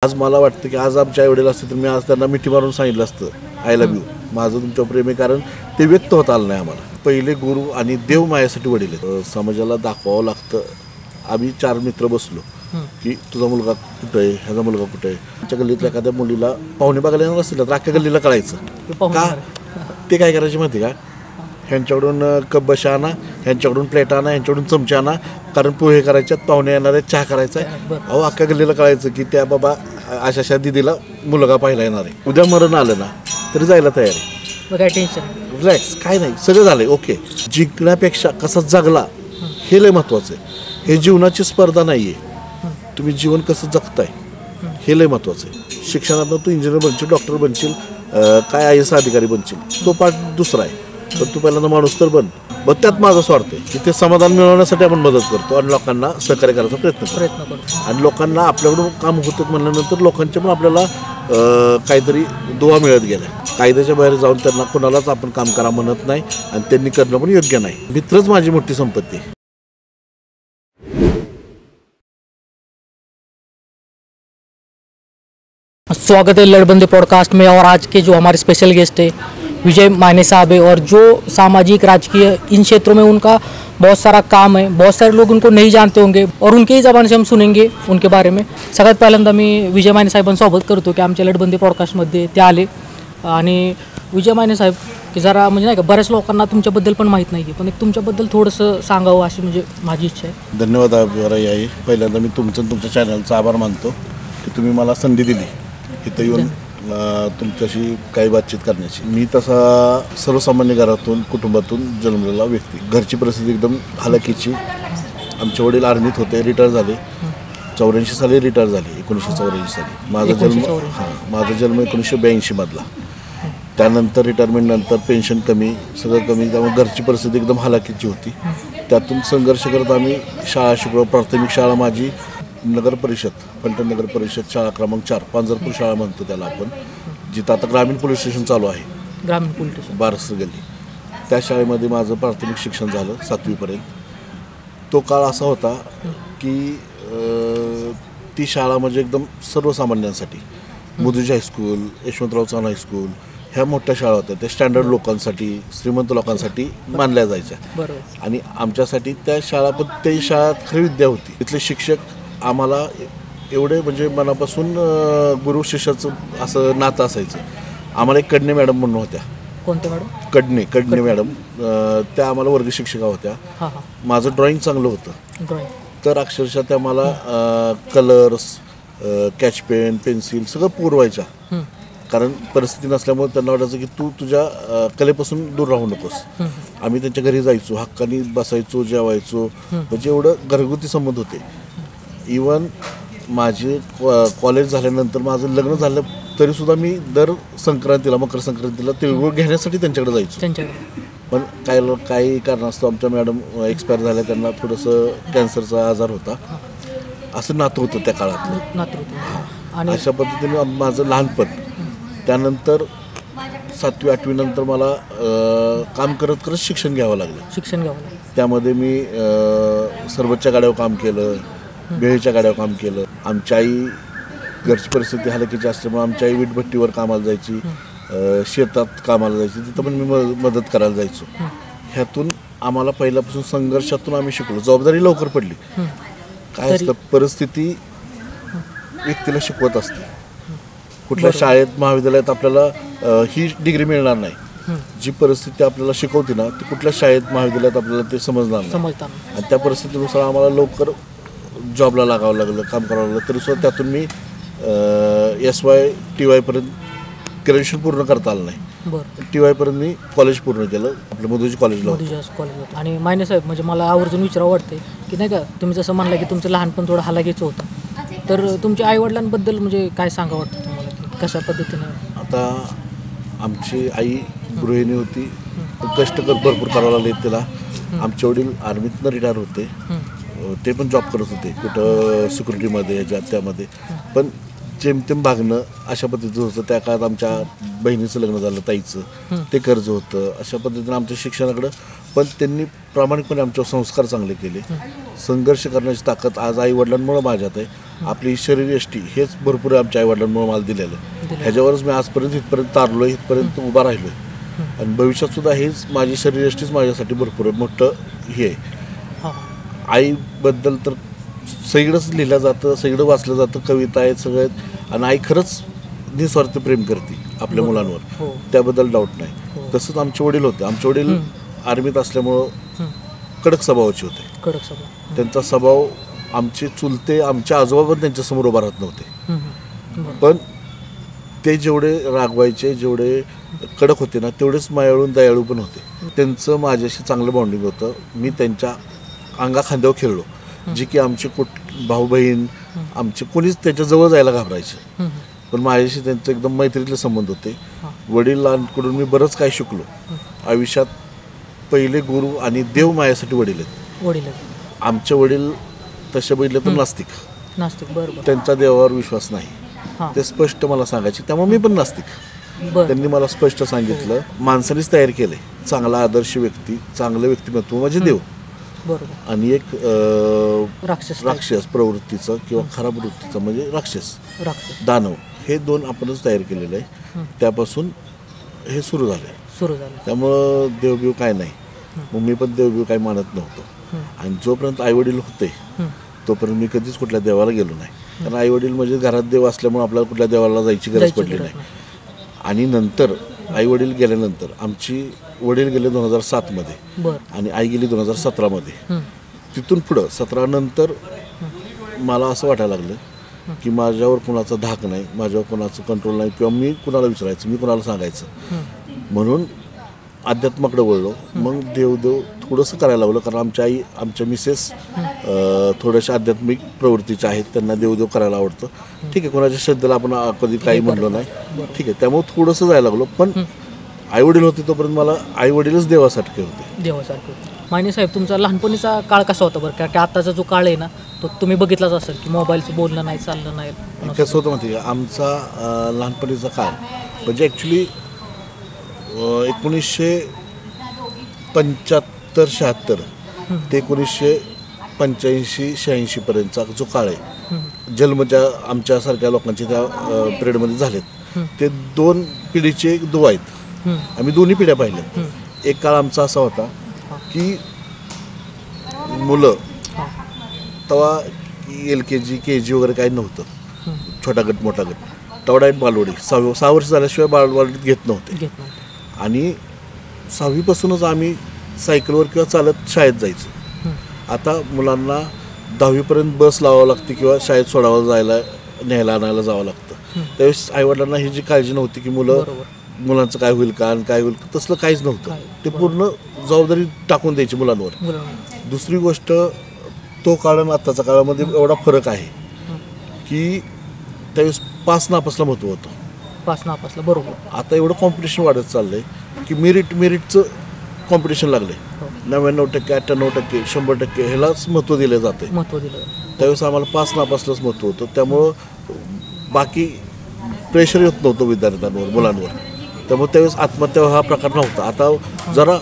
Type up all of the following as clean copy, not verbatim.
आज मला वाटतं की आज आमच्या आई वडील असते तर मी आज त्यांना मिठी मारून सांगितलं असतं आय लव्ह यू, माझं तुमच्यावर प्रेम आहे, कारण ते व्यक्त होता आलं नाही आम्हाला. पहिले गुरु आणि देव माझ्यासाठी वडील आहेत. समाजाला दाखवावं लागतं. आम्ही 4 मित्र बसलो की तुझा मुलगा कुठं आहे, ह्याचा मुलगा कुठं आहे. आमच्या गल्लीतल्या एखाद्या मुलीला पाहुणे बघायला येणार असतील तर अख्ख्या गल्लीला कळायचं का. ते काय करायचे माहिती का, ह्यांच्याकडून कप बशा आणा, ह्यांच्याकडून प्लेट आणा, ह्यांच्याकडून चमचे आणा, कारण पोहे करायच्यात, पाहुणे येणार आहेत, चहा करायचा आहे. अहो अख्ख्या गल्लीला कळायचं की त्या बाबा अशा दिदीला मुलगा पाहायला येणार आहे. उद्या मरण आलं ना तरी जायला तयार आहे. काय टेन्शन, रिलॅक्स, काय नाही, सगळं झालंय ओके. जिंकण्यापेक्षा कसा जगला हे लय महत्त्वाचं आहे. हे जीवनाची स्पर्धा नाही आहे, तुम्ही जीवन कसं जगताय हे लय महत्त्वाचं आहे. शिक्षणातनं तू इंजिनियर बनशील, डॉक्टर बनशील, काय IAS अधिकारी बनशील, तो पार्ट दुसरा आहे. पण तू पहिल्यांदा माणूस तर बन. मग त्यात माझा स्वार्थ आहे की ते समाधान मिळवण्यासाठी आपण मदत करतो आणि लोकांना सहकार्य करायचा प्रयत्न करतो. आणि लोकांना आपल्याकडून काम होतं म्हणल्यानंतर लोकांच्या पण आपल्याला काहीतरी दुवा मिळत गेल्या. कायद्याच्या बाहेर जाऊन त्यांना कोणालाच आपण काम करा म्हणत नाही आणि त्यांनी करणं पण योग्य नाही. मित्रच माझी मोठी संपत्ती आहे. स्वागत है लड़बंदी पॉडकास्ट में। और आज के जो हमारे स्पेशल गेस्ट है विजय माने साहब है, और जो सामाजिक राजकीय इन क्षेत्रों में उनका बहुत सारा काम है. बहुत सारे लोग उनको नहीं जानते होंगे और उनके ही जबान से हम सुनेंगे उनके बारे में. सगळ्यात पहिल्यांदा मी विजय माने साहेबांसोबत करतो की आमच्या लडबंदी पॉडकास्टमध्ये ते आले. आणि विजय माने साहेब की जरा म्हणजे नाही का, बऱ्याच लोकांना तुमच्याबद्दल पण माहीत नाही आहे, पण एक तुमच्याबद्दल थोडंसं सांगावं अशी म्हणजे माझी इच्छा आहे. धन्यवाद आई. पहिल्यांदा मी तुमच्या चॅनलचा आभार मानतो की तुम्ही मला संधी दिली इथं येऊन तुमच्याशी काही बातचीत करण्याची. मी तसा सर्वसामान्य घरातून कुटुंबातून जन्मलेला व्यक्ती. घरची परिस्थिती एकदम हालाकीची. आमचे वडील आर्मीत होते, रिटायर झाले. 84 साली रिटायर झाले, 1984 साली. माझा जन्म 1982 मधला. त्यानंतर रिटायरमेंटनंतर पेन्शन कमी, सगळं कमी, त्यामुळे घरची परिस्थिती एकदम हालाकीची होती. त्यातून संघर्ष करत आम्ही शाळा शिकलो. प्राथमिक शाळा माझी नगर परिषद, फलटण नगर परिषद शाळा क्रमांक 4, पांजरपूर शाळा म्हणतो त्याला आपण, जिथं आता ग्रामीण पोलीस स्टेशन चालू आहे, ग्रामीण पोलीस स्टेशन बारस गल्ली. त्या शाळेमध्ये माझं प्राथमिक शिक्षण झालं 7वी पर्यंत. तो काळ असा होता की ती शाळा म्हणजे एकदम सर्वसामान्यांसाठी. मुदुजी हायस्कूल, यशवंतराव चव्हाण हायस्कूल, ह्या मोठ्या शाळा होत्या. त्या स्टँडर्ड लोकांसाठी, श्रीमंत लोकांसाठी मानल्या जायच्या. आणि आमच्यासाठी त्या शाळा, पण ती शाळा खरी विद्या होती. तिथले शिक्षक आम्हाला एवढे म्हणजे मनापासून गुरु शिष्याचं असं नातं असायचं. आम्हाला एक कडणे मॅडम म्हणून होत्या. कोणत्या मॅडम? कडणे मॅडम. त्या आम्हाला वर्ग शिक्षिका होत्या. माझं ड्रॉइंग चांगलं होतं, तर अक्षरशः त्या मला कलर्स, कॅच पेन, पेन्सिल सगळं पुरवायच्या. कारण परिस्थिती नसल्यामुळे त्यांना वाटायचं की तू तुझ्या कलेपासून दूर राहू नकोस. आम्ही त्यांच्या घरी जायचो, हक्कानी बसायचो, जेवायचो, म्हणजे एवढं घरगुती संबंध होते. इवन माझे कॉलेज झाल्यानंतर माझं लग्न झालं तरीसुद्धा मी दर संक्रांतीला, मकर संक्रांतीला तिळगुळ घेण्यासाठी त्यांच्याकडे जायचो. पण काही कारणास्तव आमच्या मॅडम एक्सपायर झाल्या. त्यांना थोडंसं कॅन्सरचा आजार होता. असं नातं होतं त्या काळातलं. अशा पद्धतीने माझं लहानपण. त्यानंतर 7वी 8वी नंतर मला काम करत करत शिक्षण घ्यावं लागलं. त्यामध्ये मी सरबतच्या गाड्यावर काम केलं, बेळीच्या गाड्यावर काम केलं. आमची आई घरची परिस्थिती हालाकीची असल्यामुळे आमची आई वीटभट्टीवर कामाला जायची, शेतात कामाला जायची, तिथं पण मी मदत करायला जायचो. ह्यातून आम्हाला पहिल्यापासून संघर्षातून आम्ही शिकलो. जबाबदारी लवकर पडली. काय असतं, परिस्थिती व्यक्तीला शिकवत असते. कुठल्या शाळेत, महाविद्यालयात आपल्याला ही डिग्री मिळणार नाही. जी परिस्थिती आपल्याला शिकवते ना, ती कुठल्या शाळेत, महाविद्यालयात आपल्याला ते समजणार नाही. आणि त्या परिस्थितीनुसार आम्हाला लवकर जॉबला लागावं लागलं, काम करावं लागलं. तरीसुद्धा त्यातून मी SY TY पर्यंत ग्रॅज्युएशन पूर्ण करता आलं नाही. TY पर्यंत मी कॉलेज पूर्ण केलं, आपलं मुदुजी कॉलेजला. आणि माने साहेब, म्हणजे मला आवर्जून विचारावं वाटते की नाही का, तुम्ही जसं म्हणलं की तुमचं लहानपण थोडं हालाकीचं होतं, तर तुमच्या आईवडिलांबद्दल म्हणजे काय सांगावं वाटतं तुम्हाला, की कशा पद्धतीनं? आता आमची आई गृहिणी होती, कष्ट भरपूर करावं लागले तिला. आमचे वडील आर्मीतनं रिटायर होते, ते पण जॉब करत होते कुठं सिक्युरिटीमध्ये, ह्याच्यात त्यामध्ये. पण जेमतेम भागणं अशा पद्धतीचं होतं. त्या काळात आमच्या बहिणीचं लग्न झालं, ताईचं, ते कर्ज होतं. अशा पद्धतीनं आमच्या शिक्षणाकडं पण त्यांनी प्रामाणिकपणे आमच्यावर संस्कार चांगले केले. संघर्ष करण्याची ताकद आज आईवडिलांमुळे माझ्यात आहे. आपली शरीरयष्टी हेच भरपूर आमच्या आईवडिलांमुळे मला दिलेलं आहे. ह्याच्यावरच मी आजपर्यंत इथपर्यंत तारलो आहे, इथपर्यंत उभा राहिलो आहे. आणि भविष्यात सुद्धा हेच माझी शरीरयष्टीच माझ्यासाठी भरपूर मोठं हे आहे. आईबद्दल तर सगळंच लिहिलं जातं, सगळं वाचलं जातं, कविता आहेत सगळं आहेत. आणि आई खरंच निस्वार्थ प्रेम करते आपल्या मुलांवर, त्याबद्दल डाऊट नाही. तसंच आमचे वडील होते. आमचे वडील आर्मीत असल्यामुळं कडक स्वभावाचे होते. त्यांचा स्वभाव आमचे चुलते, आमचे आजोबा पण त्यांच्यासमोर उभा राहत नव्हते. पण ते जेवढे रागवायचे, जेवढे कडक होते ना, तेवढेच मायाळू दयाळू पण होते. त्यांचं माझ्याशी चांगलं बॉन्डिंग होतं. मी त्यांच्या अंगा खांद्यावर खेळलो, जे की आमचे भाऊ बहीण आमचे कोणीच त्याच्याजवळ जायला घाबरायचे. पण माझ्याशी त्यांचे एकदम मैत्रीतले संबंध होते. वडिलांकडून मी बरंच काही शिकलो आयुष्यात. पहिले गुरु आणि देव माझ्यासाठी वडील आहेत. आमचे वडील तसे बघितले तर नास्तिक. बरोबर. त्यांचा देवावर विश्वास नाही, ते स्पष्ट मला सांगायचे. त्यामुळे मी पण नास्तिक. त्यांनी मला स्पष्ट सांगितलं, माणसानेच तयार केलंय चांगला आदर्श व्यक्ती, चांगलं व्यक्तिमत्व म्हणजे देव, आणि एक राक्षस प्रवृत्तीचं किंवा खराब वृत्तीचं म्हणजे राक्षस दानव, हे दोन आपणच तयार केलेलं आहे. त्यापासून हे सुरू झालं. त्यामुळं देवबीव काय नाही. मग मी पण देवबीव काय मानत नव्हतो. आणि जोपर्यंत आईवडील होते तोपर्यंत मी कधीच कुठल्या देवाला गेलो नाही. कारण आईवडील म्हणजे घरात देव असल्यामुळे आपल्याला कुठल्या देवाला जायची गरज पडली नाही. आणि नंतर आईवडील गेल्यानंतर आमची वडील गेले 2007 आणि आई गेली 2017. तिथून पुढं 17 नंतर मला असं वाटायला लागलं की माझ्यावर कोणाचा धाक नाही, माझ्यावर कोणाचं कंट्रोल नाही, किंवा मी कुणाला विचारायचं, मी कुणाला सांगायचं. म्हणून अध्यात्माकडे वळलो. मग देवदेव थोडंसं करायला लागलं, कारण आमच्या आई, आमच्या मिसेस थोड्याशा आध्यात्मिक प्रवृत्तीच्या आहेत, त्यांना देवदेव करायला आवडतं. ठीक आहे, कोणाच्या श्रद्धेला आपण कधी काही म्हणलो नाही, ठीक आहे. त्यामुळे थोडंसं जायला लागलो. पण आईवडील होते तोपर्यंत मला आईवडीलच देवासारखे होते. माने साहेब, तुमचा लहानपणीचा काळ कसा होता बरं? कारण की आताचा जो काळ आहे ना, तो तुम्ही बघितलाच असेल की मोबाईलचं बोलणं नाही, चाललं नाही. कसं होतं माहिती का, आमचा लहानपणीचा काळ म्हणजे ॲक्च्युली 1975-76 ते 1985-86 पर्यंतचा जो काळ आहे, जन्म ज्या आमच्यासारख्या लोकांचे त्या पिरियडमध्ये झालेत, ते दोन पिढीचे दुवा आहेत. आम्ही दोन्ही पिढ्या पाहिल्यात. एक काळ आमचा असा होता की मुलं तेव्हा LKG KG वगैरे काही नव्हतं, छोटा गट मोठा गट, तेवढा एक बालवाडी 6 वर्ष झाल्याशिवाय बालवाडीत घेत नव्हते. आणि 6वीपासूनच आम्ही सायकलवर किंवा चालत शाळेत जायचो. आता मुलांना 10वीपर्यंत बस लावावं लागते किंवा शाळेत सोडावं, जायला न्यायला आणायला जावं लागतं. त्यावेळेस आईवडिलांना ही जी काळजी नव्हती की मुलांचं काय होईल का आणि काय होईल, तसलं काहीच नव्हतं. ते पूर्ण जबाबदारी टाकून द्यायची मुलांवर. दुसरी गोष्ट, तो काळ आणि आत्ताच्या काळामध्ये एवढा फरक आहे की त्यावेळेस पास नापासला महत्त्व होतं. बरोबर. आता एवढं कॉम्पिटिशन वाढत चाललंय की मेरिटचं कॉम्पिटिशन लागले. 99%, 98%, 100% ह्यालाच महत्त्व दिलं जाते. त्यावेळेस आम्हाला पास नापासलंच महत्त्व होतं. त्यामुळं बाकी प्रेशर येत नव्हतं विद्यार्थ्यांवर, मुलांवर. त्यामुळे त्यावेळेस आत्महत्या हा प्रकार नव्हता. आता जरा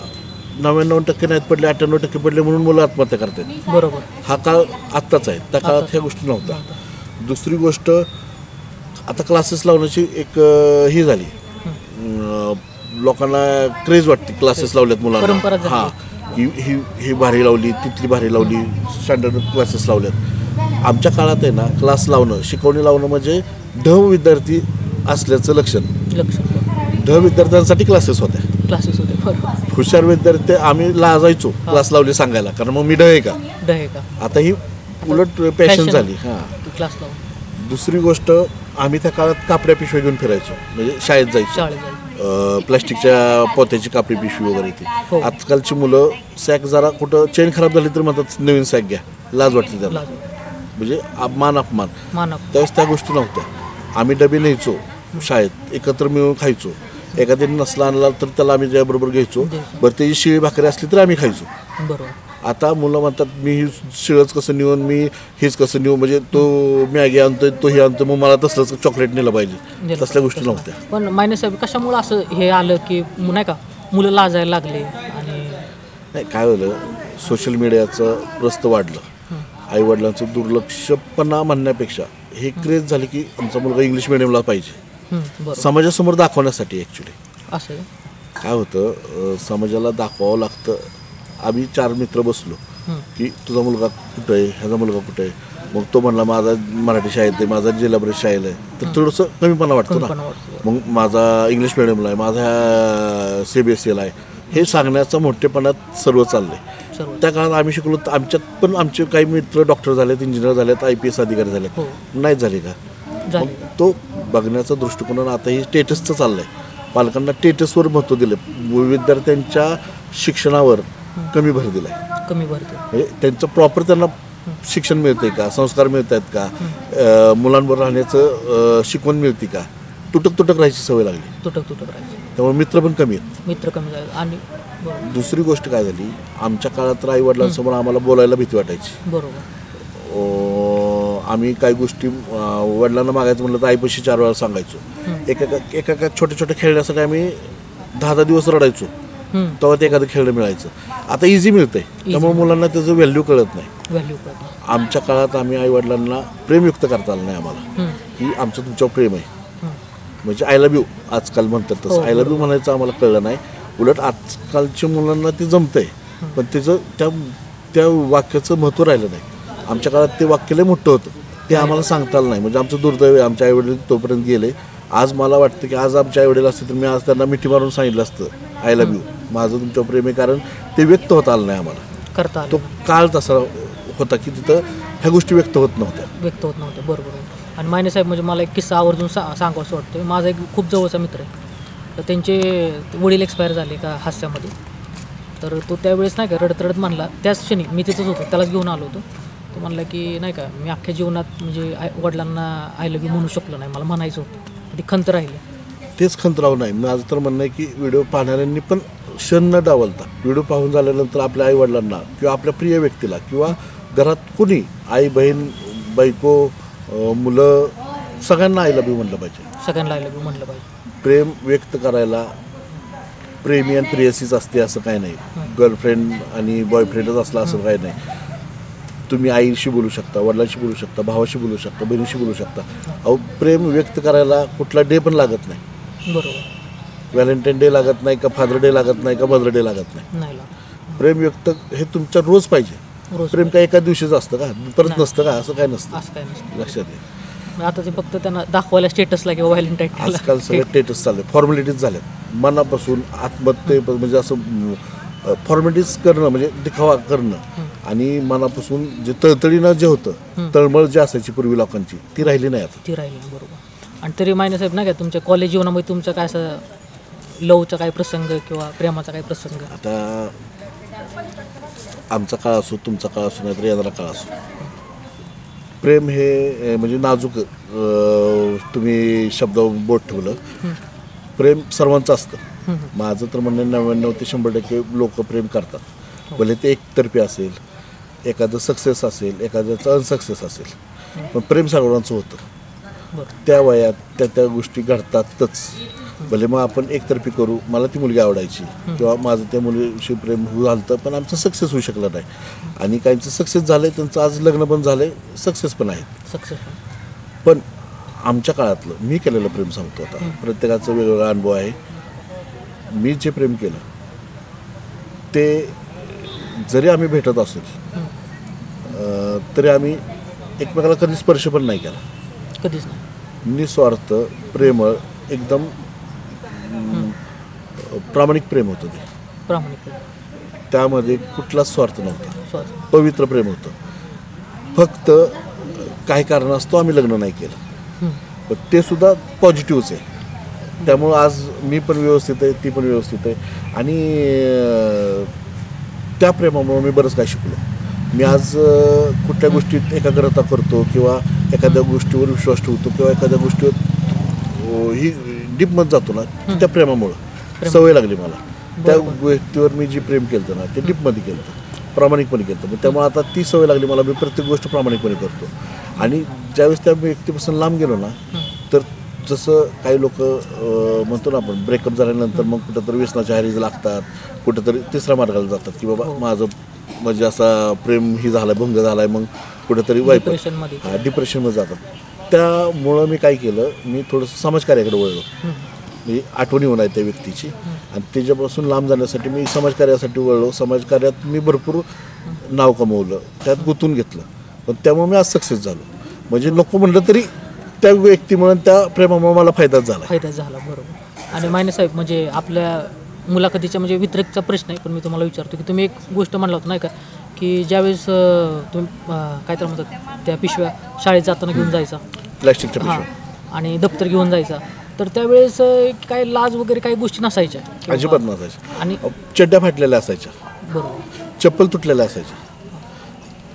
99% नाहीत पडले, 98% पडले म्हणून मुलं आत्महत्या करतात. बरोबर. हा काळ आत्ताच आहे, त्या काळात ह्या गोष्टी नव्हत्या. दुसरी गोष्ट, आता क्लासेस लावण्याची एक ही झाली, लोकांना क्रेज वाटते क्लासेस लावल्यात मुलांना. हां, ही भारी लावली, तिथली भारी लावली, स्टँडर्ड क्लासेस लावल्यात. आमच्या काळात आहे ना, क्लास लावणं, शिकवणी लावणं म्हणजे ढ विद्यार्थी असल्याचं लक्षण. ढ विद्यार्थ्यांसाठी क्लासेस होते. हुशार विद्यार्थी आम्ही लाजायचो क्लास लावले सांगायला, कारण मग मी ढ आहे का. आता ही उलट पॅशन झाली. हां. दुसरी गोष्ट, आम्ही त्या काळात कापड्या पिशव्या घेऊन फिरायचो, म्हणजे शाळेत जायचो. प्लास्टिकच्या पोत्याची कापडी पिशवी वगैरे ती. आजकालची मुलं सॅक जरा कुठं चेन खराब झाली तर म्हणतात नवीन सॅक घ्या, लाज वाटते त्याला, म्हणजे मान अपमान. त्यावेळेस त्या गोष्टी नव्हत्या. आम्ही डबे न्यायचो शाळेत, एकत्र मिळून खायचो. एखाद्याने नसला आणला तर त्याला आम्ही त्याबरोबर घ्यायचो. बरं, त्याची शिळी भाकरी असली तर आम्ही खायचो. आता मुलं म्हणतात मी ही शिळच कसं नेऊन, मी हेच कसं नेऊ, म्हणजे तो मॅगी आणतोय, तो हे आणतो, मग मला तसलंच चॉकलेट नेलं पाहिजे. तसल्या गोष्टी नव्हत्या. पण माने साहेब, कशामुळे असं हे आलं की नाही का, मुलं लाजायला लागले? आणि नाही, काय झालं, सोशल मीडियाचं प्रस्त वाढलं. आईवडिलांचं दुर्लक्षपणा म्हणण्यापेक्षा हे क्रेज झाले की आमचा मुलगा इंग्लिश मिडियमला पाहिजे, समाजासमोर दाखवण्यासाठी. ॲक्च्युली असं काय होतं, समाजाला दाखवावं लागतं. आम्ही 4 मित्र बसलो की तुझा मुलगा कुठं आहे, ह्याचा मुलगा कुठं आहे. मग तो म्हणला माझा मराठी शाळेत आहे, माझा जिल्हा परिषद शाळेत आहे. तर थोडंसं कमीपणा वाटतो ना. मग माझा इंग्लिश मिडियमला आहे, माझा CBSEला आहे, हे सांगण्याचा मोठेपणात सर्व चाललंय. त्या काळात आम्ही शिकलो, तर आमच्यात पण आमचे काही मित्र डॉक्टर झालेत, इंजिनियर झालेत, IPS अधिकारी झालेत, नाही झाले का. मग तो बघण्याचा दृष्टिकोन आता ही स्टेटसचं चाललंय. पालकांना स्टेटसवर महत्त्व दिलं, विद्यार्थ्यांच्या शिक्षणावर कमी भर दिलाय. म्हणजे त्यांचं प्रॉपर त्यांना शिक्षण मिळतंय का, संस्कार मिळत आहेत का, मुलांवर राहण्याचं शिकवण मिळते का. तुटक राहायची सवय लागली, त्यामुळे मित्र पण कमी आहेत. आणि दुसरी गोष्ट काय झाली, आमच्या काळात तर आईवडिलांसमोर आम्हाला बोलायला भीती वाटायची. आम्ही काही गोष्टी वडिलांना मागायचं म्हटलं तर आईपाशी 4 वेळा सांगायचो. एका छोट्या खेळण्यासाठी आम्ही 10 दिवस रडायचो, तेव्हा ते एखादं खेळणं मिळायचं. आता इझी मिळतंय, त्यामुळे मुलांना त्याचं व्हॅल्यू कळत नाही. आमच्या काळात आम्ही आईवडिलांना प्रेमयुक्त करता आलं नाही आम्हाला, की आमचं तुमच्यावर प्रेम आहे. म्हणजे आय लव्ह यू आजकाल म्हणतात तसं, आय लव्ह यू म्हणायचं आम्हाला कळलं नाही. उलट आजकालच्या मुलांना ते जमतंय, पण त्याचं त्या वाक्याचं महत्त्व राहिलं नाही. आमच्या काळात ते वाक्य लय मोठं होतं, ते आम्हाला सांगता आलं नाही. म्हणजे आमचं दुर्दैव आहे, आमच्या आईवडील तोपर्यंत गेले. आज मला वाटतं की आज आमच्या आईवडील असते तर मी आज त्यांना मिठी मारून सांगितलं असतं आय लव्ह यू, माझं तुमच्यावर प्रेम आहे. कारण ते व्यक्त होता आलं नाही आम्हाला. तो काळ तसा होता की तिथं ह्या गोष्टी व्यक्त होत नव्हत्या. बरोबर. आणि मायने साहेब, म्हणजे मला एक किस्सा आवर्जून सांगावंसं वाटतं. माझा एक खूप जवळचा मित्र आहे, तर त्यांचे वडील एक्सपायर झाले का हास्यामध्ये. तर तो त्यावेळेस नाही का रडत म्हणला, त्याच क्षणी मी तिथंच होतो, त्यालाच घेऊन आलो होतो. तो म्हणला की नाही का मी अख्ख्या जीवनात म्हणजे वडिलांना आय लव्ह यू म्हणू शकलो नाही, मला म्हणायचं होतं, ती खंत राहिली. तेच खंतराव नाही. माझं तर म्हणणं आहे की व्हिडिओ पाहणाऱ्यांनी पण क्षण न डावलता व्हिडिओ पाहून झाल्यानंतर आपल्या आईवडिलांना किंवा आपल्या प्रिय व्यक्तीला किंवा घरात कुणी आई बहीण बायको मुलं सगळ्यांना आय लव्ह यू म्हणलं पाहिजे. प्रेम व्यक्त करायला प्रेमी आणि प्रेयसीच असते असं काही नाही. गर्लफ्रेंड आणि बॉयफ्रेंडच असला असं काही नाही. तुम्ही आईशी बोलू शकता, वडिलांशी बोलू शकता, भावाशी बोलू शकता, बहिणीशी बोलू शकता. प्रेम व्यक्त करायला कुठला डे पण लागत नाही. व्हॅलेंटाईन डे लागत नाही का, फादर डे लागत नाही का, मदर डे लागत नाही. प्रेम व्यक्त हे तुमच्या रोज पाहिजे. प्रेम काय एका दिवशीच असतं का, परत नसतं का, असं काय नसतं. लक्षात घ्या. आता ते फक्त त्यांना दाखवायला स्टेटसला किंवा व्हॅलेंटाईन आजकाल सगळे स्टेटस चालले, फॉर्मॅलिटीज झाल्यात. मनापासून आत्महत्ये म्हणजे असं फॉर्मॅलिटीज करणं म्हणजे दिखावा करणं आणि मनापासून जे तळतळीनं जे होतं, तळमळ जी असायची पूर्वी लोकांची, ती राहिली नाही आता. बरोबर. आणि तरी मायने साहेब नाही का तुमच्या कॉलेज जीवनामध्ये तुमचा काय असं लवचा काही प्रसंग किंवा प्रेमाचा काही प्रसंग? आता आमचा काळ असो, तुमचा काळ असो, नाहीतर येणारा काळ असो, प्रेम हे म्हणजे नाजूक, तुम्ही शब्द बोट ठेवलं, प्रेम सर्वांचं असतं. माझं तर म्हणणं 99 ते 100% लोक प्रेम करतात. भले ते एकतर्फी असेल, एखादं सक्सेस असेल, एखाद्याचं अनसक्सेस असेल, पण प्रेम सर्वांचं होतं. त्या वयात त्या गोष्टी घडतातच. भले मग आपण एकतर्फी करू, मला ती मुलगी आवडायची किंवा माझं त्या मुलीशी प्रेम झालं पण आमचं सक्सेस होऊ शकलं नाही. आणि काहींचं सक्सेस झालं, त्यांचं आज लग्न पण झालं, सक्सेस पण आहेत. पण आमच्या काळातलं मी केलेलं प्रेम सांगतो. आता प्रत्येकाचा वेगवेगळा अनुभव आहे. मी जे प्रेम केलं ते जरी आम्ही भेटत असेल तरी आम्ही एकमेकाला कधी स्पर्श पण नाही केला. कधीच नाही. निस्वार्थ प्रेमळ एकदम प्रामाणिक प्रेम होतं ते. प्रामाणिक. त्यामध्ये कुठलाच स्वार्थ नव्हता. पवित्र प्रेम होतं. फक्त काही कारणास्तव आम्ही लग्न नाही केलं, पण ते सुद्धा पॉझिटिव्हच आहे. त्यामुळं आज मी पण व्यवस्थित आहे, ती पण व्यवस्थित आहे. आणि त्या प्रेमामुळे मी बरंच काय शिकलो. मी आज कुठल्या गोष्टीत एकाग्रता करतो किंवा एखाद्या गोष्टीवर विश्वास ठेवतो किंवा एखाद्या गोष्टीवर ही डीपमध्ये जातो ना, त्या प्रेमामुळं सवय लागली मला. त्या व्यक्तीवर मी जी प्रेम केलं ना ते डीपमध्ये केलं, प्रामाणिकपणे केलं. त्यामुळे आता ती सवय लागली मला. मी प्रत्येक गोष्ट प्रामाणिकपणे करतो. आणि ज्यावेळेस त्या व्यक्तीपासून लांब गेलो ना, तर जसं काही लोक म्हणतो ना आपण ब्रेकअप झाल्यानंतर मग कुठंतरी व्यसनाच्या आहारी लागतात, कुठंतरी तिसऱ्या मार्गाला जातात की बाबा माझं म्हणजे असा प्रेम ही झाला भंग झाला आहे, मग कुठंतरी वाईट डिप्रेशनमध्ये जातात. त्यामुळं मी काय केलं, मी थोडंसं समाजकार्याकडे वळलो. मी आठवणी होणार आहे त्या व्यक्तीची आणि त्याच्यापासून लांब जाण्यासाठी मी समाजकार्यासाठी वळलो. समाजकार्यात मी भरपूर नाव कमवलं, त्यात गुंतून घेतलं, पण त्यामुळे मी आज सक्सेस झालो. म्हणजे नको म्हटलं तरी त्या व्यक्तीमुळे त्या प्रेमामुळे मला फायदाच झाला. बरोबर. आणि मायने साहेब, म्हणजे आपल्या मुलाखतीच्या म्हणजे वितरकचा प्रश्न आहे, पण मी तुम्हाला विचारतो की तुम्ही एक गोष्ट म्हणला होता नाही का, की ज्यावेळेस तुम्ही काय तर म्हणतात त्या पिशव्या शाळेत जाताना घेऊन जायचा, प्लॅस्टिकच्या पिशव्या आणि दप्तर घेऊन जायचा, तर त्यावेळेस काय लाज वगैरे काही गोष्टी नसायच्या? अजिबात नसायच्या. आणि चड्ड्या फाटलेल्या असायच्या, बरोबर, चप्पल तुटलेल्या असायच्या.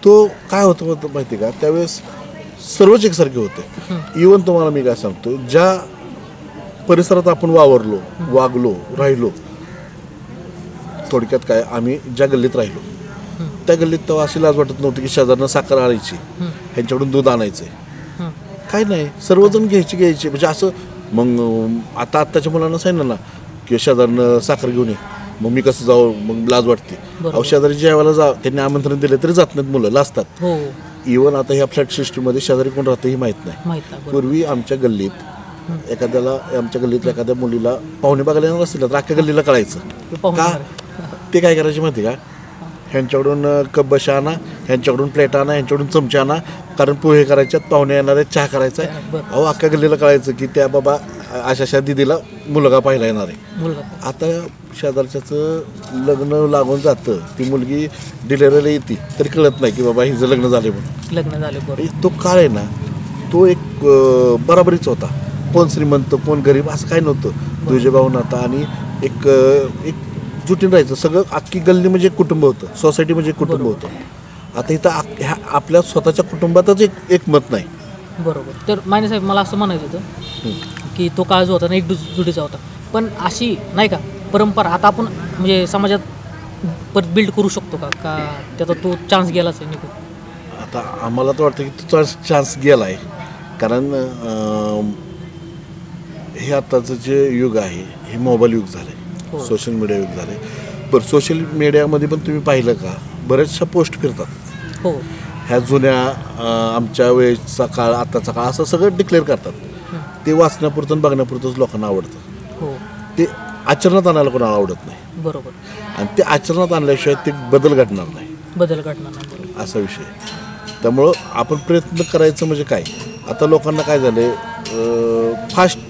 तो काय होतं माहिती का, त्यावेळेस सर्वच एकसारखे होते. इवन तुम्हाला मी काय सांगतो, ज्या परिसरात आपण वावरलो, वागलो, राहिलो, थोडक्यात काय, आम्ही ज्या गल्लीत राहिलो त्या गल्लीत तेव्हा अशी लाज वाटत नव्हती की शेजारनं साखर आणायची, ह्यांच्याकडून दूध आणायचं, काय नाही, सर्वजण घ्यायचे. म्हणजे असं मग आत्ताच्या मुलांना सांगितलं ना की शेजारनं साखर घेऊन ये, मग मी कसं जाऊ, मग लाज वाटते. अहो, शेजारी जेवायला जा, त्यांनी आमंत्रण दिले तरी जात नाहीत, मुलं लाजतात. इवन आता ह्या फ्लॅट सिस्टीममध्ये शेजारी कोण राहतं हे माहीत नाही. पूर्वी आमच्या गल्लीत आमच्या गल्लीतल्या एखाद्या मुलीला पाहुणे बघायला येणार असतील तर अख्ख्या गल्लीला कळायचं का. ते काय करायचे माहिती का, ह्यांच्याकडून कप बशा आणा, ह्यांच्याकडून प्लेट आणा, ह्यांच्याकडून चमचे आणा, कारण पोहे करायच्यात, पाहुणे येणार आहेत, चहा करायचा आहे. अहो, अख्ख्या गल्लीला कळायचं की त्या बाबा अशा दिदीला मुलगा पाहायला येणार आहे. आता शेजारच्याचं लग्न लागून जातं, ती मुलगी डिलेवरीला येते तरी कळत नाही की बाबा हिचं लग्न झाले म्हणून. तो काळ आहे ना, तो एक बराबरीच होता. कोण श्रीमंत कोण गरीब असं काय नव्हतं. तुझे भाऊ नाता आणि एक जुटीन राहायचं. सगळं अख्खी गल्ली म्हणजे एक कुटुंब होतं, सोसायटी म्हणजे एक कुटुंब होतं. आता इथं आपल्या स्वतःच्या कुटुंबातच एक मत नाही. बरोबर. तर माने साहेब, मला असं म्हणायचं होतं की तो काळ जो होता ना, एक जुटीचा होता, पण अशी नाही का परंपरा आता आपण म्हणजे समाजात परत बिल्ड करू शकतो का त्याचा तो चान्स गेलाच आहे निघून? आता आम्हाला तर वाटतं की तो चान्स गेला आहे, कारण हे आताचं जे युग आहे हे मोबाईल युग झालं आहे, सोशल मीडिया युग झालं आहे. बरं, सोशल मीडियामध्ये पण तुम्ही पाहिलं का, बऱ्याचशा पोस्ट फिरतात. ह्या जुन्या आमच्या वेळेचा काळ, आताचा काळ, असं सगळं डिक्लेअर करतात. ते वाचण्यापुरतं बघण्यापुरतंच लोकांना आवडतं. ते आचरणात आणायला कोणाला आवडत नाही. बरोबर. आणि ते आचरणात आणल्याशिवाय ते बदल घडणार नाही. असा विषय. त्यामुळं आपण प्रयत्न करायचं म्हणजे काय, आता लोकांना काय झालं,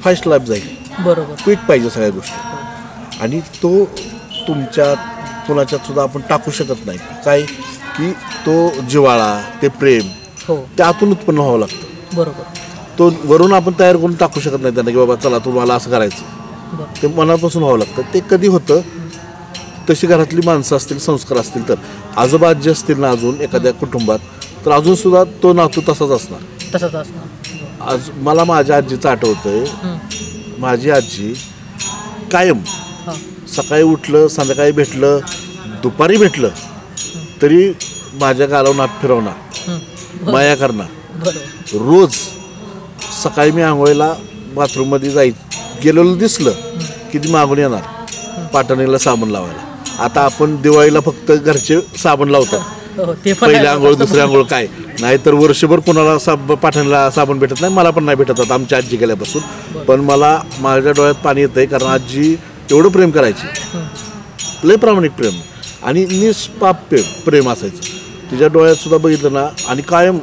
फास्ट लाईफ जाईल, बरोबर, क्विक पाहिजे सगळ्या गोष्टी, आणि तो तुमच्यात कुणाच्यात सुद्धा आपण टाकू शकत नाही. काय की तो जिव्हाळा, ते प्रेम ते आतून उत्पन्न व्हावं लागतं. बरोबर. तो वरून आपण तयार करून टाकू शकत नाही त्यांना की बाबा चला तुम्हाला असं करायचं. ते मनापासून व्हावं लागतं. ते कधी होतं, तशी घरातली माणसं असतील, संस्कार असतील, तर आजोबा आजी असतील ना अजून एखाद्या कुटुंबात, तर अजून सुद्धा तो नातू तसाच असणार. आज मला माझ्या आजीचं आठवतंय. माझी आजी कायम सकाळी उठलं, संध्याकाळी भेटलं, दुपारी भेटलं तरी माझ्या गालावर नाक फिरवणार, माया करणार. रोज सकाळी मी आंघोळीला बाथरूममध्ये गेलेलं दिसलं की ती मागून येणार पाटणीला साबण लावायला. आता आपण दिवाळीला फक्त घरचे साबण लावतात, पहिली आंघोळ दुसरी आंघोळ काय, नाहीतर वर्षभर कोणाला पाटणीला साबण भेटत नाही. मला पण नाही भेटत आता आमच्या आजी गेल्यापासून. पण मला माझ्या डोळ्यात पाणी येतं आहे, कारण आजी एवढं प्रेम करायची, लय प्रामाणिक प्रेम आणि निष्पाप प्रेम असायचं. तिच्या डोळ्यात सुद्धा बघितलं ना, आणि कायम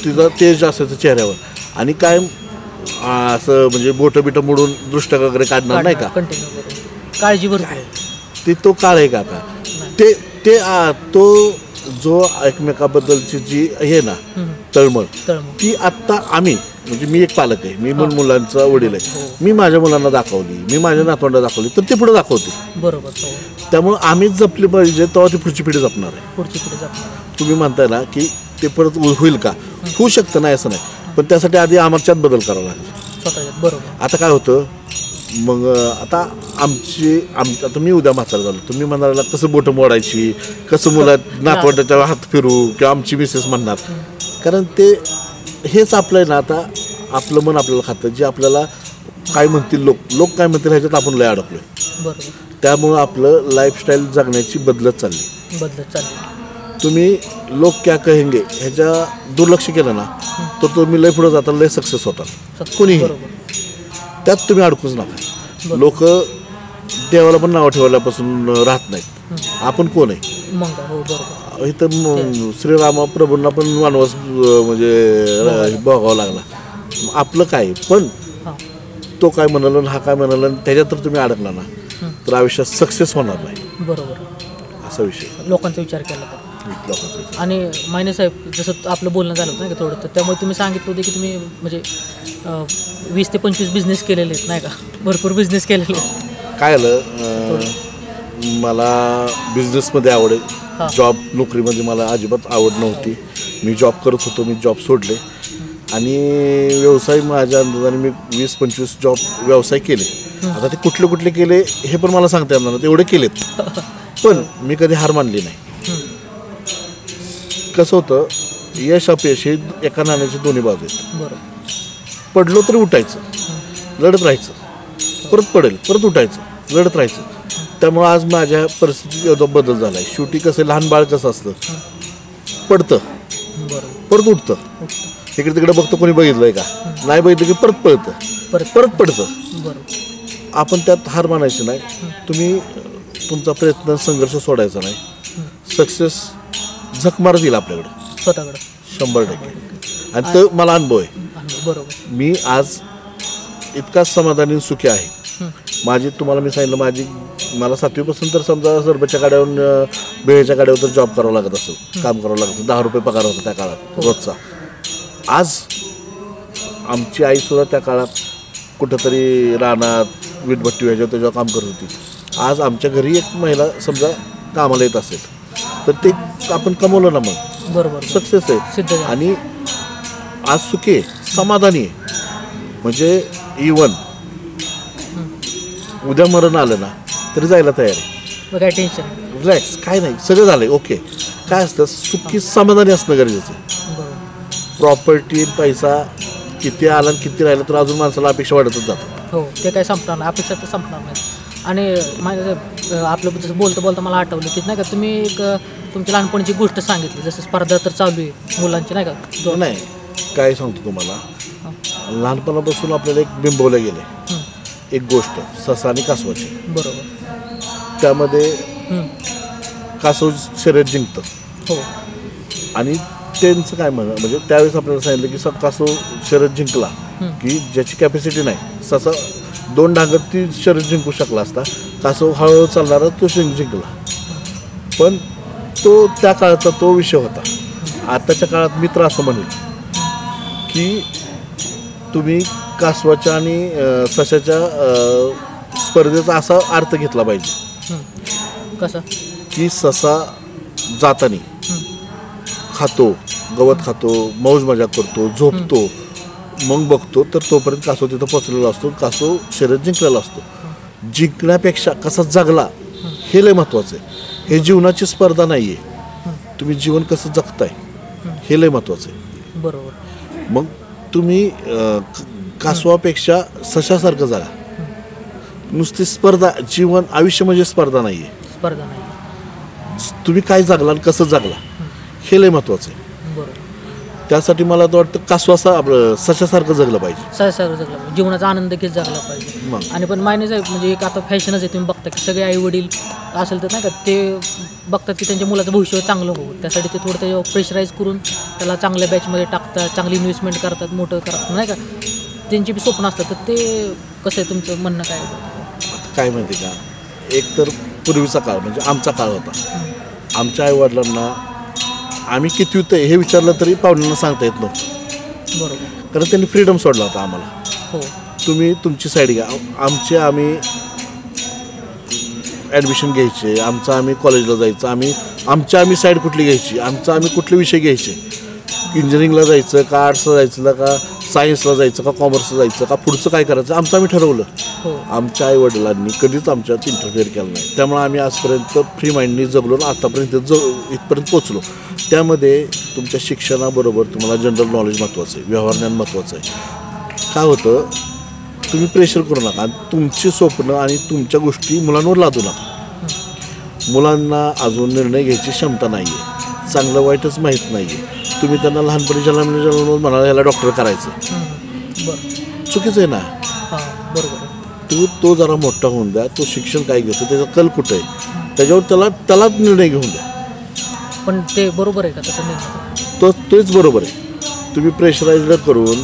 तिचं तेज असायचं चेहऱ्यावर, आणि कायम असं म्हणजे बोटं बिटं मोडून दृष्ट वगैरे काढणार नाही का, काळजीवर. तो काळ आहे का आता, तो जो एकमेकाबद्दलची जी हे ना तळमळ, ती आत्ता आम्ही म्हणजे मी एक पालक आहे, मी मुलांचा वडील आहे, मी माझ्या मुलांना दाखवली, मी माझ्या नातवंडाला दाखवली, तर ते पुढे दाखवते. बरोबर. त्यामुळे आम्हीच जपली पाहिजे, तेव्हा ती पुढची पिढी जपणार आहे. तुम्ही म्हणताय ना की ते परत होईल का, होऊ शकतं, नाही असं नाही, पण त्यासाठी आधी आमच्यात बदल करावा लागेल. बरोबर. आता काय होतं मग, आता आता मी उद्या म्हातारा झालो, तुम्ही म्हणाला कसं बोटं मोडायची, कसं मुला नातवंडाच्या हात फिरू, किंवा आमची मिसेस म्हणणार, कारण ते हेच आपलं आहे ना, आता आपलं मन आपल्याला खातं, जे आपल्याला काय म्हणतील लोक काय म्हणतील ह्याच्यात आपण लय अडकलोय. बरोबर. त्यामुळं आपलं लाईफस्टाईल जगण्याची बदलत चालली. तुम्ही लोक क्या कहेंगे ह्याच्या दुर्लक्ष केलं ना तर तुम्ही लय पुढे जाता, लय सक्सेस होता. कोणीही त्यात तुम्ही अडकूच नका. लोक देवाला पण नाव ठेवल्यापासून राहत नाहीत. आपण कोण आहे इथं. श्रीराम प्रभूंना पण वनवास म्हणजे भोगावा लागला. आपलं काय पण तो काय म्हणाल हा काय म्हणाल त्याच्यात तर तुम्ही अडकला ना तर आयुष्यात सक्सेस होणार नाही. बरोबर. असा विषय लोकांचा विचार केला तर. आणि मायने साहेब जसं आपलं बोलणं झालं होतं नाही का थोडं, तर त्यामुळे तुम्ही सांगितलं होतं की तुम्ही म्हणजे 20 ते 25 बिझनेस केलेले आहेत नाही का, भरपूर बिझनेस केलेले. काय आलं मला बिझनेसमध्ये आवड आहे. जॉब नोकरीमध्ये मला अजिबात आवड नव्हती. मी जॉब करत होतो, मी जॉब सोडले आणि व्यवसाय माझ्या अंदाजाने मी 20-25 जॉब व्यवसाय केले. आता ते कुठले केले हे पण मला सांगता येणार नाही, तेवढे केलेत. पण मी कधी हार मानली नाही. कसं होतं यश अपयश हे एका नाण्याची दोन्ही बाजू आहेत. पडलो तरी उठायचं, लढत राहायचं, परत पडेल परत उठायचं, लढत राहायचं. त्यामुळं आज माझ्या परिस्थितीत एवढा बदल झाला आहे. शेवटी कसं लहान बाळ कसं असतं, पडतं परत उठतं, इकडे तिकडे बघतं कोणी बघितलंय का, नाही बघितलं की परत पळतं परत पडतं. आपण त्यात हार मानायची नाही. तुम्ही तुमचा प्रयत्न संघर्ष सोडायचा नाही. सक्सेस झक मारत येईल आपल्याकडं स्वतःकडं 100%. आणि तो मला अनुभव आहे. मी आज इतका समाधानी सुखी आहे. माझी तुम्हाला मी सांगितलं मला 7वीपासून तर समजा सरबतच्या गाड्यावरून बेळेच्या गाड्यावर तर जॉब करावं लागत असेल, काम करावं लागत. 10 रुपये पगार होता त्या काळात रोजचा. आज आमची आईसुद्धा त्या काळात कुठंतरी रानात वीटभट्टी ह्याच्यावर त्याच्यावर काम करत होती. आज आमच्या घरी एक महिला समजा कामाला येत असेल तर ते आपण कमवलं ना मग बरोबर सक्सेस आहे. आणि आज सुखी आहे, समाधानी आहे. म्हणजे इवन उद्या मरण आलं ना तरी जायला तयार आहे. काय टेन्शन रिलॅक्स, काय नाही, सगळं झालंय ओके. काय असतं सुखी समाधानी असणं गरजेचं आहे. प्रॉपर्टी पैसा किती आला आणि किती राहिला तर अजून माणसाला अपेक्षा वाढतच जातात. हो ते काय संपणार नाही, अपेक्षा तर संपणार नाही. आणि माझं आपलं जसं बोलता मला आठवलं की नाही का तुम्ही एक तुमची लहानपणीची गोष्ट सांगितली, जसं स्पर्धा तर चालू आहे मुलांची नाही का. नाही काय सांगतो तुम्हाला, लहानपणापासून आपल्याला एक बिंबवलं गेलं एक गोष्ट ससा आणि कासवाची. बरोबर. त्यामध्ये कासव शर्यत जिंकतं. हो. आणि त्यांचं काय म्हणजे त्यावेळेस आपल्याला सांगितलं की कासव शर्यत जिंकला की ज्याची कॅपॅसिटी नाही, ससा 2 डांगत ती शर्यत जिंकू शकला असता. कासव हळूहळू चालणारा तो जिंकला. पण तो त्या काळाचा तो विषय होता. आताच्या काळात मित्र असं म्हणेल की तुम्ही कासवाच्या आणि सशाच्या स्पर्धेचा असा अर्थ घेतला पाहिजे. कसा की ससा जातानी खातो, गवत खातो, मौज मजा करतो, झोपतो, मग बघतो तर तोपर्यंत कासव तिथं पोचलेला असतो, कासव शर्यत जिंकलेला असतो. जिंकण्यापेक्षा कसा जगला हे लय महत्त्वाचं आहे. हे जीवनाची स्पर्धा नाही आहे, तुम्ही जीवन कसं जगताय हे लय महत्त्वाचं आहे. बरोबर. मग तुम्ही कासवापेक्षा सशासारखं जगा. नुसती स्पर्धा, जीवन आयुष्य म्हणजे स्पर्धा नाही आहे. स्पर्धा नाही. तुम्ही काय जगला आणि कसं जगला हे लय महत्त्वाचं आहे. बरोबर. त्यासाठी मला तर वाटतं कासवासा आपलं सशासारखं जगलं पाहिजे. सशासारखं जगलं पाहिजे, जीवनाचा आनंद घेत जगला पाहिजे. आणि पण मायने साहेब म्हणजे एक आता फॅशनच आहे, तुम्ही बघता की सगळे आई वडील असेल तर नाही का ते बघतात की त्यांच्या मुलाचं भविष्य चांगलं होईल, त्यासाठी ते थोडं त्याच्यावर प्रेशराईज करून त्याला चांगल्या बॅचमध्ये टाकतात, चांगली इन्व्हेस्टमेंट करतात, मोठं करतात नाही का. त्यांची बी स्वप्न असतात. तर ते कसं आहे तुमचं म्हणणं काय? काय माहिती का, एक तर पूर्वीचा काळ म्हणजे आमचा काळ होता. आमच्या आईवडिलांना आम्ही किती होतं हे विचारलं तरी पाहुण्यांना सांगता येत नव्हतं. बरोबर. कारण त्यांनी फ्रीडम सोडला होता आम्हाला. हो. तुम्ही तुमची साईड घ्या, आम्ही ॲडमिशन घ्यायचे, आम्ही कॉलेजला जायचं, आम्ही साईड कुठली घ्यायची, आम्ही कुठले विषय घ्यायचे, इंजिनिअरिंगला जायचं का आर्ट्सला जायचं का सायन्सला जायचं का कॉमर्सला जायचं का पुढचं काय करायचं आम्ही ठरवलं. आमच्या आईवडिलांनी कधीच आमच्यात इंटरफेअर केलं नाही. त्यामुळे आम्ही आजपर्यंत फ्री माइंडनी जगलो आणि आतापर्यंत इथपर्यंत पोचलो. त्यामध्ये तुमच्या शिक्षणाबरोबर तुम्हाला जनरल नॉलेज महत्त्वाचं आहे, व्यवहार ज्ञान महत्त्वाचं आहे. काय होतं तुम्ही प्रेशर करू नका आणि तुमची स्वप्न आणि तुमच्या गोष्टी मुलांवर लादू नका. मुलांना अजून निर्णय घ्यायची क्षमता नाही आहे, चांगलं वाईटच माहीत नाही आहे. तुम्ही त्यांना लहानपणी जन्मल्यावर म्हणाला ह्याला डॉक्टर करायचं, चुकीचं आहे ना. बरोबर. तो जरा मोठा होऊन द्या, तो शिक्षण काय घेतो, त्याचा कल कुठं आहे, त्याच्यावर त्यालाच निर्णय घेऊन द्या. पण ते बरोबर आहे का तसं निर्णय? तोच बरोबर आहे. तुम्ही प्रेशराईज करून,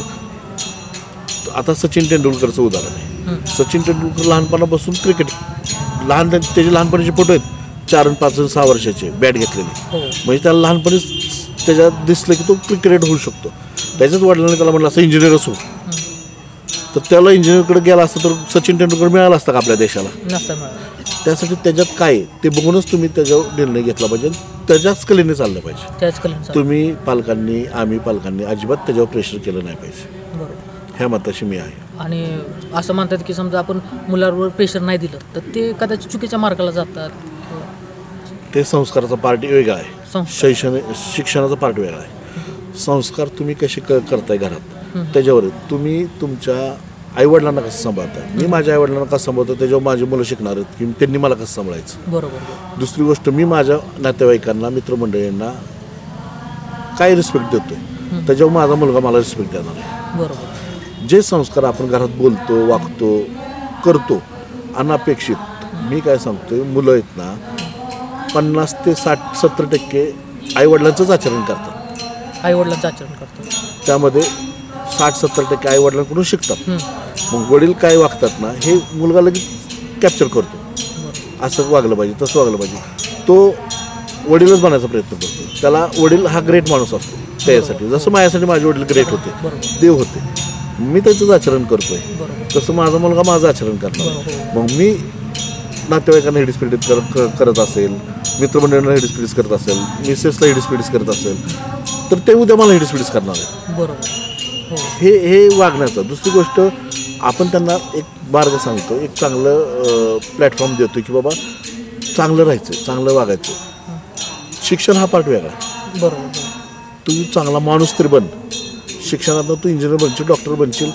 आता सचिन तेंडुलकरचं उदाहरण आहे. सचिन तेंडुलकर लहानपणापासून क्रिकेट, त्याचे लहानपणीचे फोटो आहेत, 4 आणि 5 आणि 6 वर्षाचे बॅट घेतलेले. म्हणजे त्याला लहानपणीच त्याच्यात दिसलं की तो क्रिकेट होऊ शकतो. त्याच्याच वडिलांनी त्याला म्हटलं असं इंजिनियरच हो, तर त्याला इंजिनियरकडे गेला असतं तर सचिन तेंडुलकर मिळाला असता का आपल्या देशाला? त्यासाठी त्याच्यात काय ते बघूनच तुम्ही त्याच्यावर निर्णय घेतला पाहिजे, त्याच्याच कलेने चाललं पाहिजे. तुम्ही पालकांनी, आम्ही पालकांनी अजिबात त्याच्यावर प्रेशर केलं नाही पाहिजे, ह्या मताशी मी आहे. आणि असं म्हणतात की समजा आपण मुलांवर प्रेशर नाही दिलं तर ते कदाचित चुकीच्या मार्गाला जातात. ते संस्काराचा पार्ट वेगळा आहे, शिक्षणाचा पार्ट वेगळा आहे. संस्कार तुम्ही कसे करताय घरात त्याच्यावर. तुम्ही तुमच्या आईवडिलांना कसं सांभाळताय, मी माझ्या आईवडिलांना कसं सांभाळतो त्याच्यावर माझी मुलं शिकणार आहेत की त्यांनी मला कसं सांभाळायचं. बरोबर. दुसरी गोष्ट, मी माझ्या नातेवाईकांना, मित्रमंडळींना काय रिस्पेक्ट देतो त्याच्यावर माझा मुलगा मला रिस्पेक्ट देणार आहे. बरोबर. जे संस्कार आपण घरात बोलतो, वागतो, करतो अनपेक्षित, मी काय सांगतोय, मुलं आहेत ना 50 ते 60-70% आईवडिलांचंच आचरण करतात. आईवडिलांचं आचरण करतात, त्यामध्ये 60-70% आईवडिलांकडून शिकतात. मग वडील काय वागतात ना हे मुलगा लगेच कॅप्चर करतो. असं वागलं पाहिजे, तसं वागलं पाहिजे. तो वडीलच बनायचा प्रयत्न करतो. त्याला वडील हा ग्रेट माणूस असतो त्यासाठी. जसं माझ्यासाठी माझे वडील ग्रेट होते, देव होते, मी त्याचंच आचरण करतोय, तसं माझा मुलगा माझं आचरण करणार. मग मी नातेवाईकांना हिडीस करत असेल, मित्रमंडळांना हिडीस करत असेल, मिसेसला हिडीस करत असेल तर ते उद्या मला हिडीस करणार आहे. बरोबर. हे वागण्याचं. दुसरी गोष्ट, आपण त्यांना एक मार्ग सांगतो, एक चांगलं प्लॅटफॉर्म देतो की बाबा चांगलं राहायचं, चांगलं वागायचं. शिक्षण हा पार्ट वेगळा आहे. बरोबर. तू चांगला माणूस तरी बन, शिक्षणातनं तू इंजिनियर बनशील, डॉक्टर बनशील,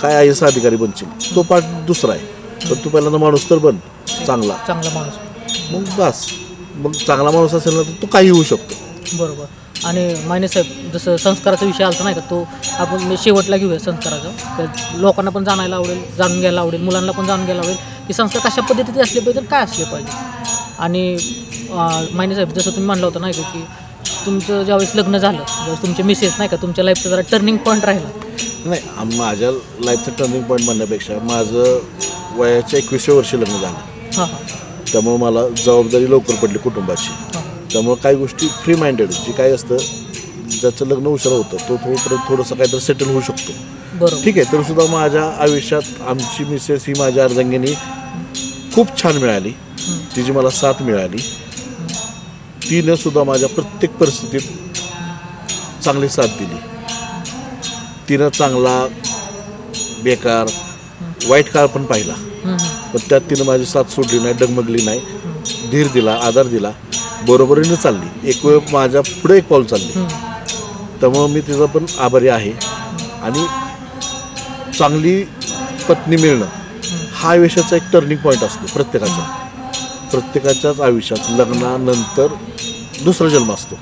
काय IAS अधिकारी बनशील, तो पार्ट दुसरा आहे. पण तू पहिल्यांदा माणूस तर बन, चांगला माणूस. मग बस. मग चांगला माणूस असेल ना तर तो काही होऊ शकतो. बरोबर. आणि मायने साहेब, जसं संस्काराचा विषय आला नाही का, तो आपण शेवटला घेऊया संस्काराचा. लोकांना पण जाणून घ्यायला आवडेल, मुलांना पण जाणून घ्यायला आवडेल की संस्कार कशा पद्धतीचे असले पाहिजे, काय असले पाहिजे. आणि मायने साहेब, जसं तुम्ही म्हणलं होतं नाही का की तुमचं ज्यावेळेस लग्न झालं, ज्यावेळेस तुमचे मिसेस नाही का तुमच्या लाईफचा जरा टर्निंग पॉईंट राहिला. नाही, माझ्या लाईफचं टर्निंग पॉईंट म्हणण्यापेक्षा माझं वयाच्या 21व्या वर्षी लग्न झालं. त्यामुळं मला जबाबदारी लवकर पडली कुटुंबाची. त्यामुळं काही गोष्टी फ्री माइंडेड, जी काय असतं, ज्याचं लग्न उशिरा होतं तो तोपर्यंत थोडंसं काहीतरी सेटल होऊ शकतो. बरोबर. ठीक आहे. तरीसुद्धा माझ्या आयुष्यात आमची मिसेस ही माझ्या अर्धांगिनी खूप छान मिळाली, तिची मला साथ मिळाली. तिनं सुद्धा माझ्या प्रत्येक परिस्थितीत चांगली साथ दिली. तिनं चांगला, बेकार, वाईट काळ पण पाहिला, पण त्यात तिनं माझी साथ सोडली नाही, डगमगली नाही, धीर दिला, आधार दिला, बरोबरीने चालली. एक वेळ माझ्या पुढे एक पाऊल चालली. त्यामुळं मी तिचा पण आभारी आहे. आणि चांगली पत्नी मिळणं हा आयुष्याचा एक टर्निंग पॉईंट असतो प्रत्येकाच्याच आयुष्यात. लग्नानंतर दुसरा जन्म असतो,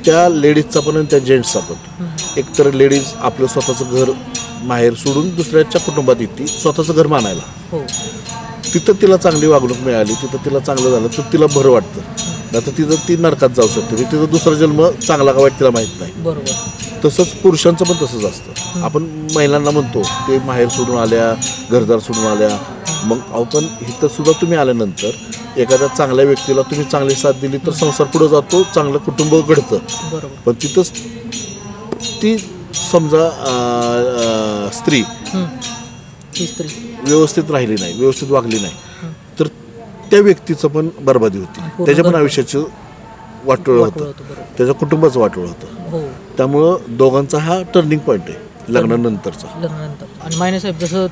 त्या लेडीजचा पण आणि त्या जेंट्सचा पण. एकतर लेडीज आपलं स्वतःचं घर माहेर सोडून दुसऱ्याच्या कुटुंबात येते स्वतःचं घर मानायला. तिथं तिला चांगली वागणूक मिळाली, तिथं तिला चांगलं झालं तर तिला बरं वाटतं. नाही तर ती नरकात जाऊ शकते, तिथं दुसरा जन्म चांगला का वाईट तिला माहीत नाही. बरोबर. तसंच पुरुषांचं पण तसंच असतं. आपण महिलांना म्हणतो ते माहेर सोडून आल्या, घरदार सोडून आल्या, मग आपण इथं सुद्धा तुम्ही आल्यानंतर एखाद्या चांगल्या व्यक्तीला तुम्ही चांगली साथ दिली तर संसार पुढे जातो, चांगलं कुटुंब घडतं. पण तिथंच ती समजा स्त्री व्यवस्थित राहिली नाही, व्यवस्थित वागली नाही तर त्या व्यक्तीचं पण बरबादी होती, त्याच्या पण आयुष्याचं वाटोळं होतं, त्याच्या कुटुंबाचं वाटोळं होतं. त्यामुळं दोघांचा हा टर्निंग पॉईंट आहे लग्नानंतरचा. आणि मायने साहेब, जसं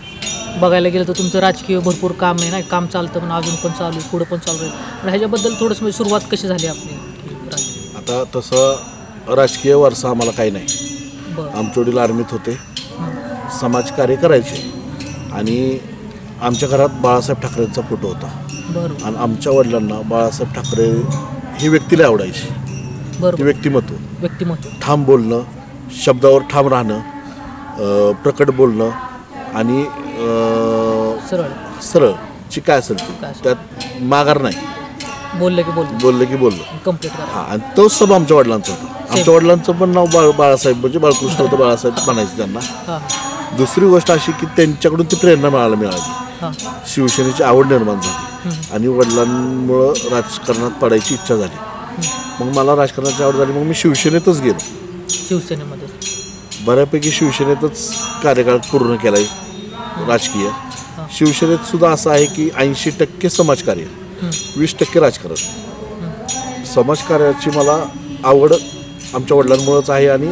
बघायला गेलं तर तुमचं राजकीय भरपूर काम आहे ना, काम चालतं पण अजून पण चालू आहे, पुढं पण चालू आहे. पण ह्याच्याबद्दल थोडंसं सुरुवात कशी झाली आपली? आता तसं राजकीय वारसा आम्हाला काही नाही. आमचे वडील आर्मीत होते, समाजकार्य करायचे, आणि आमच्या घरात बाळासाहेब ठाकरेंचा फोटो होता बरोबर आणि आमच्या वडिलांना बाळासाहेब ठाकरे ही व्यक्तीला आवडायची. ती बरोबर व्यक्तिमत्व ठाम बोलणं, शब्दावर ठाम राहणं, प्रकट बोलणं आणि सरळची काय असेल ती त्यात माघार नाही, बोललं की बोललं कंप्लीट करा. हां. आणि तोच सब आमच्या वडिलांचं होतं. आमच्या वडिलांचं पण नाव बाळासाहेब म्हणजे बाळकृष्ण होतं, बाळासाहेब म्हणायचं त्यांना. हां दुसरी गोष्ट अशी की त्यांच्याकडून ती प्रेरणा मिळाली, हां शिवसेनेची आवड निर्माण झाली आणि वडिलांमुळं राजकारणात पडायची इच्छा झाली. मग मला राजकारणाची आवड झाली, मग मी शिवसेनेतच गेलो. शिवसेनेमध्ये बऱ्यापैकी शिवसेनेतच कार्यकाळ पूर्ण केला आहे राजकीय. शिवसेनेत सुद्धा असं आहे की 80% समाजकार्य, 20% राजकारण. समाजकार्याची मला आवड आमच्या वडिलांमुळेच आहे आणि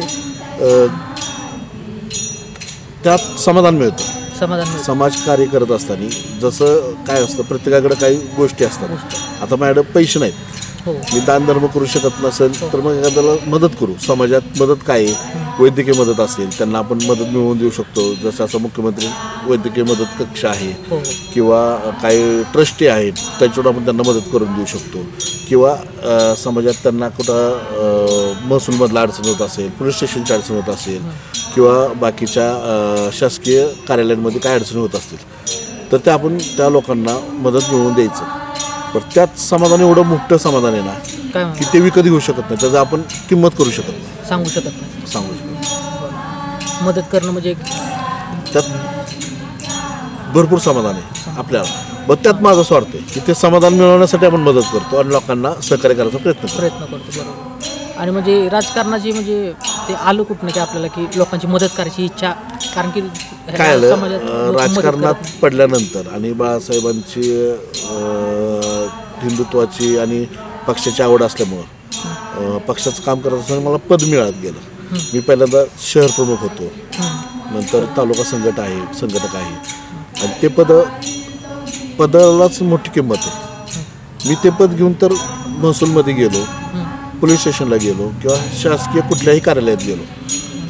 त्यात समाधान मिळतं. समाजकार्य करत असताना जसं काय असतं, प्रत्येकाकडे काही गोष्टी असतात. आता माझ्याकडे पैसे नाहीत, मी दान धर्म करू शकत नसेल तर मग एखाद्याला मदत करू. समाजात मदत काय आहे, वैद्यकीय मदत असेल त्यांना आपण मदत मिळवून देऊ शकतो. जसं असं मुख्यमंत्री वैद्यकीय मदत कक्ष आहे किंवा काही ट्रस्टी आहेत त्याच्यावर आपण त्यांना मदत करून देऊ शकतो. किंवा समाजात त्यांना कुठं महसूलमधला अडचण होत असेल, पोलीस स्टेशनची अडचण होत असेल किंवा बाकीच्या शासकीय कार्यालयांमध्ये काय अडचणी होत असतील तर आपण त्या लोकांना मदत मिळवून द्यायचं. पण त्यात समाधान एवढं मोठं समाधान आहे ना की ते विकत घेऊ शकत नाही, त्याचं आपण किंमत करू शकत नाही, सांगू शकत नाही. मदत करणं म्हणजे त्यात भरपूर समाधान आहे आपल्याला. मग त्यात माझा स्वार्थ आहे की ते समाधान मिळवण्यासाठी आपण मदत करतो आणि लोकांना सहकार्य करायचा प्रयत्न करतो. बरोबर. आणि म्हणजे राजकारणाची म्हणजे ते आलं कुठनं की आपल्याला की लोकांची मदत करायची इच्छा, कारण की काय आलं राजकारणात पडल्यानंतर आणि बाळासाहेबांची हिंदुत्वाची आणि पक्षाची आवड असल्यामुळं पक्षाचं काम करत असताना मला पद मिळत गेलं. मी पहिल्यांदा शहर प्रमुख होतो, नंतर तालुका संघटक आहे आणि ते पदालाच मोठी किंमत आहे. मी ते पद घेऊन तर महसूलमध्ये गेलो, पोलीस स्टेशनला गेलो किंवा शासकीय कुठल्याही कार्यालयात गेलो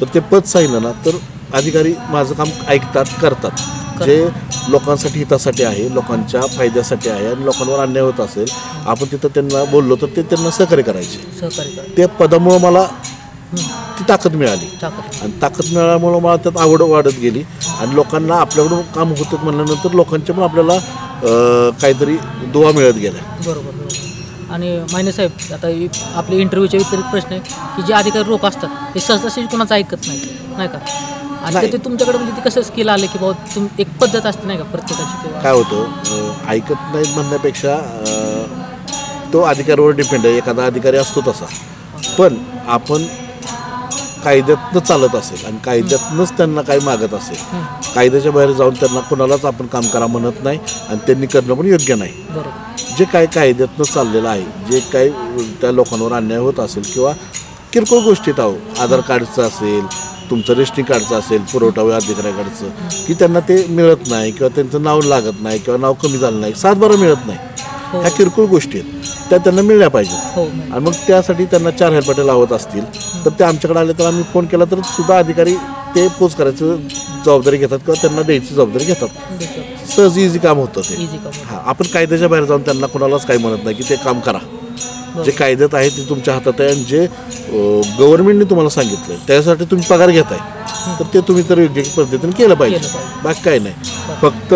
तर ते पद सांगितलं ना तर अधिकारी माझं काम ऐकतात, करतात. जे लोकांसाठी हितासाठी आहे, लोकांच्या फायद्यासाठी आहे आणि लोकांवर अन्याय होत असेल आपण तिथं त्यांना बोललो तर ते त्यांना सहकार्य करायचे. त्या पदामुळं मला ती ताकद मिळाली आणि ताकद मिळाल्यामुळं मला त्यात आवड वाढत गेली आणि लोकांना आपल्याकडून काम होतं म्हणल्यानंतर लोकांच्या पण आपल्याला काहीतरी दुवा मिळत गेला. बरोबर. आणि मायने साहेब, आता आपले इंटरव्ह्यूच्या व्यतिरिक्त प्रश्न आहे की जे अधिकारी लोक असतात ते सहजासहजी कोणाचं ऐकत नाही का, आणि ते तुमच्याकडे म्हणजे ते कसं स्किल आलं की बाबा एक पद्धत असते नाही का प्रत्येकाची, किंवा काय होतं ऐकत नाहीत म्हणण्यापेक्षा तो अधिकाऱ्यावर डिपेंड आहे. एखादा अधिकारी असतो तसा, पण आपण कायद्यातनं चालत असेल आणि कायद्यातनंच त्यांना काही मागत असेल, कायद्याच्या बाहेर जाऊन त्यांना कोणालाच आपण काम करा म्हणत नाही आणि त्यांनी करणं पण योग्य नाही. बरोबर. जे काय कायद्यातनं चाललेलं आहे, जे काही त्या लोकांवर अन्याय होत असेल किंवा किरकोळ गोष्टीत आधार कार्डचं असेल, तुमचं रेशनिंग कार्डचं असेल, पुरवठा अधिकाऱ्याकडचं की त्यांना ते मिळत नाही किंवा त्यांचं नाव लागत नाही किंवा नाव कमी झालं नाही, 7/12 मिळत नाही, ह्या किरकोळ गोष्टी आहेत त्या त्यांना मिळल्या पाहिजेत. आणि मग त्यासाठी त्यांना 4 हेलपाटे लावत असतील तर ते आमच्याकडे आले तर आम्ही फोन केला तर सुद्धा अधिकारी ते पोच करायचं जबाबदारी घेतात किंवा त्यांना द्यायची जबाबदारी घेतात. सहज इझी काम होतं ते. हां, आपण कायद्याच्या बाहेर जाऊन त्यांना कोणालाच काही म्हणत नाही की ते काम करा. जे कायद्यात आहे ते तुमच्या हातात आहे आणि जे गव्हर्नमेंटने तुम्हाला सांगितलं आहे त्यासाठी तुम्ही पगार घेताय तर ते तुम्ही तर योग्य पद्धतीने केलं पाहिजे. बाकी काय नाही. फक्त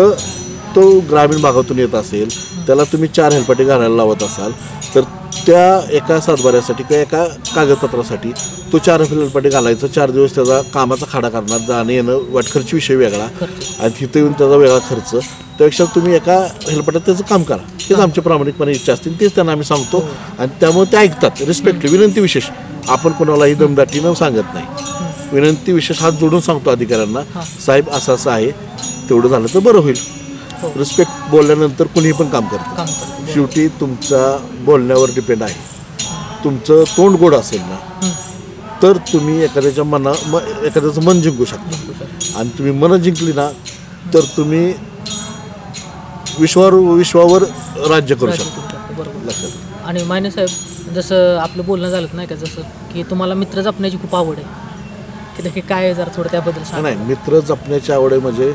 तो ग्रामीण भागातून येत असेल त्याला तुम्ही 4 हेलपाटे घालायला लावत असाल तर त्या एका 7/12साठी किंवा एका कागदपत्रासाठी तो 4 हेलपाटे घालायचं, 4 दिवस त्याचा कामाचा खाडा करणार, जाणं येणं वाटखर्ची विषय वेगळा आणि तिथं येऊन त्याचा वेगळा खर्च, त्यापेक्षा तुम्ही एका हेलपाट्यात त्याचं काम करा. हेच आमची प्रामाणिकपणे इच्छा असतील, तेच त्यांना आम्ही सांगतो आणि त्यामुळे ते ऐकतात. रिस्पेक्ट, विनंती विशेष, आपण कोणालाही दमदाटीनं सांगत नाही. विनंती विशेष हात जोडून सांगतो अधिकाऱ्यांना, साहेब असं असं आहे, तेवढं झालं तर बरं होईल. रिस्पेक्ट बोलल्यानंतर कुणीही पण काम करतं. शेवटी तुमच्या बोलण्यावर डिपेंड आहे. तुमचं तोंड गोड असेल ना तर तुम्ही एखाद्याचं मन जिंकू शकता आणि तुम्ही मन जिंकली ना तर तुम्ही विश्वावर राज्य करू शकता. लक्षात. आणि मायने साहेब, जसं आपलं बोलणं झालं नाही का, जसं की तुम्हाला मित्र जपण्याची खूप आवड आहे, की काय जरा थोडं त्याबद्दल सांगा. नाही, मित्र जपण्याची आवड आहे म्हणजे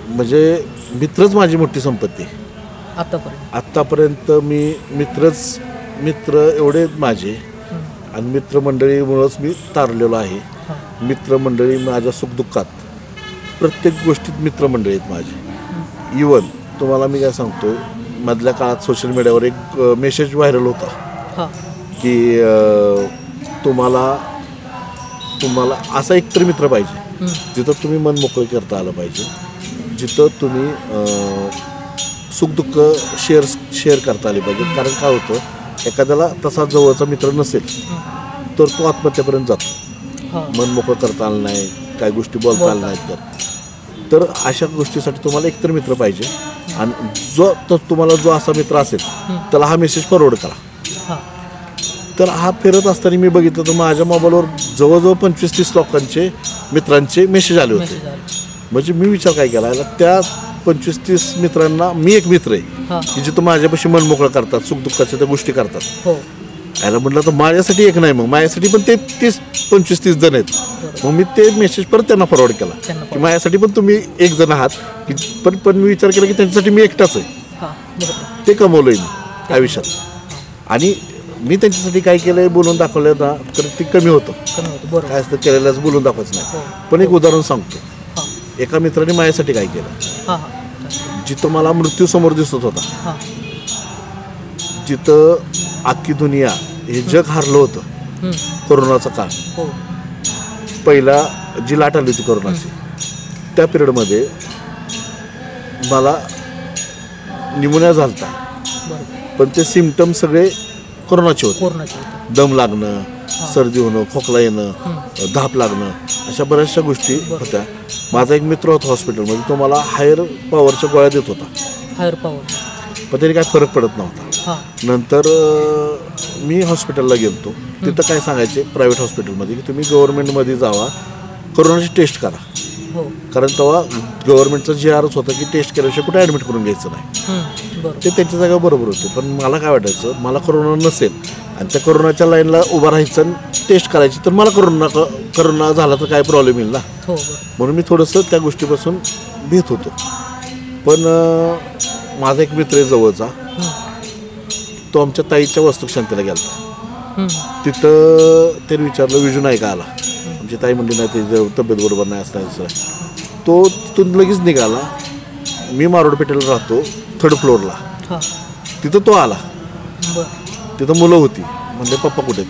म्हणजे मित्रच माझी मोठी संपत्ती. आत्तापर्यंत मी मित्र एवढे माझे आणि मित्रमंडळीमुळंच मी तारलेलो आहे. मित्रमंडळी माझ्या सुखदुःखात प्रत्येक गोष्टीत मित्रमंडळी आहेत माझे. इवन तुम्हाला मी काय सांगतो, मधल्या काळात सोशल मीडियावर एक मेसेज व्हायरल होता की तुम्हाला असा एकतरी मित्र पाहिजे जिथं तुम्ही मन मोकळं करता आलं पाहिजे, जिथं तुम्ही सुखदुःख शेअर करता आले पाहिजे. कारण काय होतं, एखाद्याला तसा जवळचा मित्र नसेल तर तो आत्महत्येपर्यंत जातो. मन मोकळं करता आलं नाही, काय गोष्टी बोलता आल्या नाहीत तर अशा गोष्टीसाठी तुम्हाला एकतर मित्र पाहिजे. आणि तुम्हाला जो असा मित्र असेल त्याला हा मेसेज फॉरवर्ड करा. तर हा फिरत असताना मी बघितलं तर माझ्या मोबाईलवर जवळजवळ 25-30 लोकांचे मित्रांचे मेसेज आले होते. म्हणजे मी विचार काय केला, त्या 25-30 मित्रांना मी एक मित्र आहे की जिथं माझ्यापाशी मन मोकळं करतात, सुखदुःखाच्या त्या गोष्टी करतात. याला म्हटलं तर माझ्यासाठी एक नाही, मग माझ्यासाठी पण ते 25-30 जण आहेत. मग मी ते मेसेज परत त्यांना फॉरवर्ड केला की माझ्यासाठी पण तुम्ही एक जण आहात की पण मी विचार केला की त्यांच्यासाठी मी एकटाच आहे. ते कमवलंय मी आयुष्यात. आणि मी त्यांच्यासाठी काय केलंय बोलून दाखवलं ना तर ते कमी होतं. काय असतं केलेलंच बोलून दाखवायचं नाही. पण एक उदाहरण सांगतो. एका मित्राने माझ्यासाठी काय केलं, जिथं मला मृत्यू समोर दिसत होता, जिथं अख्खी दुनिया हे जग हारलं होतं, कोरोनाचा काळ, पहिला जी लाट आली होती कोरोनाची, त्या पिरियडमध्ये मला निमोनिया झालता. पण ते सिम्पटम सगळे कोरोनाचे होते. दम लागणं, सर्दी होणं, खोकला येणं, धाप लागणं, अशा बऱ्याचशा गोष्टी होत्या. माझा एक मित्र होता हॉस्पिटलमध्ये, तो मला हायर पॉवरच्या गोळ्या देत होता. पण त्याने काय फरक पडत नव्हता. नंतर मी हॉस्पिटलला गेलो. तिथं काय सांगायचे प्रायव्हेट हॉस्पिटलमध्ये की तुम्ही गव्हर्नमेंटमध्ये जावा, कोरोनाची टेस्ट करा. कारण तेव्हा गव्हर्नमेंटचा GRच होता की टेस्ट केल्याशिवाय कुठे ॲडमिट करून घ्यायचं नाही. ते त्यांच्या जागा बरोबर होते. पण मला काय वाटायचं, मला कोरोना नसेल आणि त्या कोरोनाच्या लाईनला उभं राहायचं आणि टेस्ट करायची तर मला कोरोना झाला तर काय प्रॉब्लेम येईल ना. म्हणून मी थोडंसं त्या गोष्टीपासून भीत होतो. पण माझा एक मित्र आहे जवळचा, तो आमच्या ताईच्या वस्तुशांतीला गेला. तिथं त्याने विचारलं विजू नाही का आला. आमची ताई म्हणली नाही, त्याची तब्येत बरोबर नाही असं. तो तिथून लगेच निघाला. मी मारोड पेठेला राहतो 3rd फ्लोअरला. तिथं तो आला. तिथं मुलं होती. म्हणले पप्पा कुठे?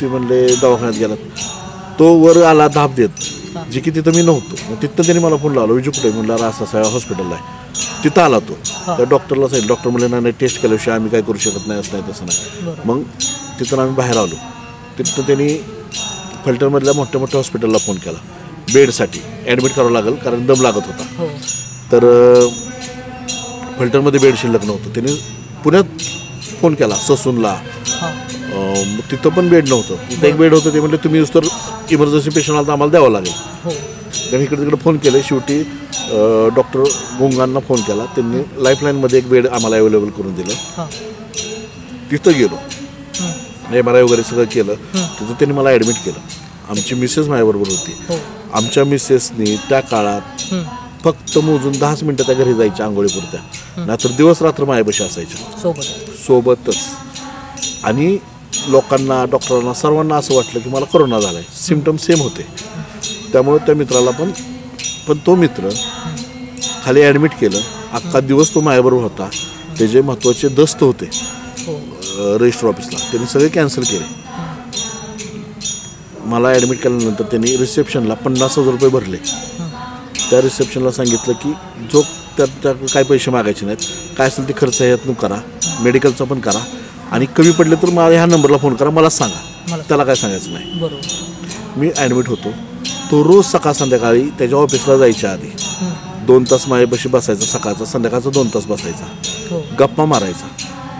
ते म्हणले दवाखान्यात गेलात. तो वर आला धाप देत, जे की तिथं मी नव्हतो. मग तिथं त्यांनी मला फोन लावला, विजू कुठे? म्हणलं असं हॉस्पिटलला आहे. तिथं आला तो. त्या डॉक्टरला सांगितलं. डॉक्टर म्हणले नाही टेस्ट केल्याशिवाय आम्ही काय करू शकत नाही, असं नाही तसं नाही. मग तिथून आम्ही बाहेर आलो. तिथं त्यांनी फलटणमधल्या मोठ्या हॉस्पिटलला फोन केला बेडसाठी. ॲडमिट करावं लागेल कारण दम लागत होता. तर फलटणमध्ये बेड शिल्लक नव्हतं. त्यांनी पुण्यात फोन केला ससूनला. तिथं पण बेड नव्हतं. तिथं एक बेड होतं. ते म्हणले तुम्ही तर इमर्जन्सी पेशंट आला तर आम्हाला द्यावं लागेल. त्यांनी इकडे तिकडे फोन केले. शेवटी डॉक्टर गोंगांना फोन केला. त्यांनी लाईफलाईनमध्ये एक बेड आम्हाला अवेलेबल करून दिलं. तिथं गेलो. MRI वगैरे सगळं केलं. तिथं त्यांनी मला ॲडमिट केलं. आमची मिसेस माझ्याबरोबर होती. आमच्या मिसेसनी त्या काळात फक्त मोजून 10 मिनटं त्या घरी जायच्या आंघोळीपुरत्या, नाहीतर दिवस रात्र माझ्यापाशी असायच्या सोबतच. आणि लोकांना, डॉक्टरांना, सर्वांना असं वाटलं की मला कोरोना झाला आहे. सिम्पटम सेम होते. त्यामुळे त्या मित्राला पण तो मित्र खाली ॲडमिट केलं. अख्खा दिवस तो माझ्याबरोबर होता. त्याचे महत्त्वाचे दस्त होते रजिस्टर ऑफिसला, त्यांनी सगळे कॅन्सल केले. मला ॲडमिट केल्यानंतर त्यांनी रिसेप्शनला 50,000 रुपये भरले. त्या रिसेप्शनला सांगितलं की जो त्या काय पैसे मागायचे नाहीत, काय असेल ते खर्च ह्यातून करा, मेडिकलचा पण करा, आणि कमी पडले तर मला ह्या नंबरला फोन करा, मला सांगा. त्याला काय सांगायचं नाही. मी ॲडमिट होतो. तो रोज सकाळ संध्याकाळी त्याच्या ऑफिसला जायच्या आधी 2 तास माझ्यापाशी बसायचा. सकाळचा संध्याकाळचा 2 तास बसायचा. गप्पा मारायचा.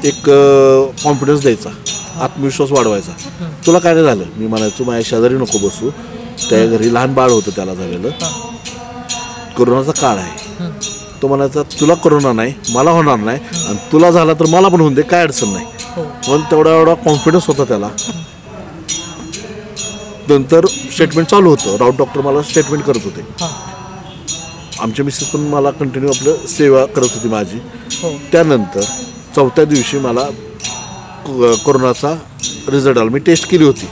एक कॉन्फिडन्स द्यायचा, आत्मविश्वास वाढवायचा. तुला काय नाही झालं? मी म्हणायचो माझ्या शेजारी नको बसू. त्या घरी लहान बाळ होतं त्याला झालेलं. कोरोनाचा काळ आहे. तो म्हणायचा तुला कोरोना नाही, मला होणार नाही, आणि तुला झाला तर मला पण होऊन दे, काय अडचण नाही. पण एवढा कॉन्फिडन्स होता त्याला. नंतर स्टेटमेंट चालू होतं. राऊत डॉक्टर मला स्टेटमेंट करत होते. आमच्या मिसेस पण मला कंटिन्यू आपलं सेवा करत होती माझी. हो. त्यानंतर 4थ्या दिवशी मला कोरोनाचा रिझल्ट आला. मी टेस्ट केली होती,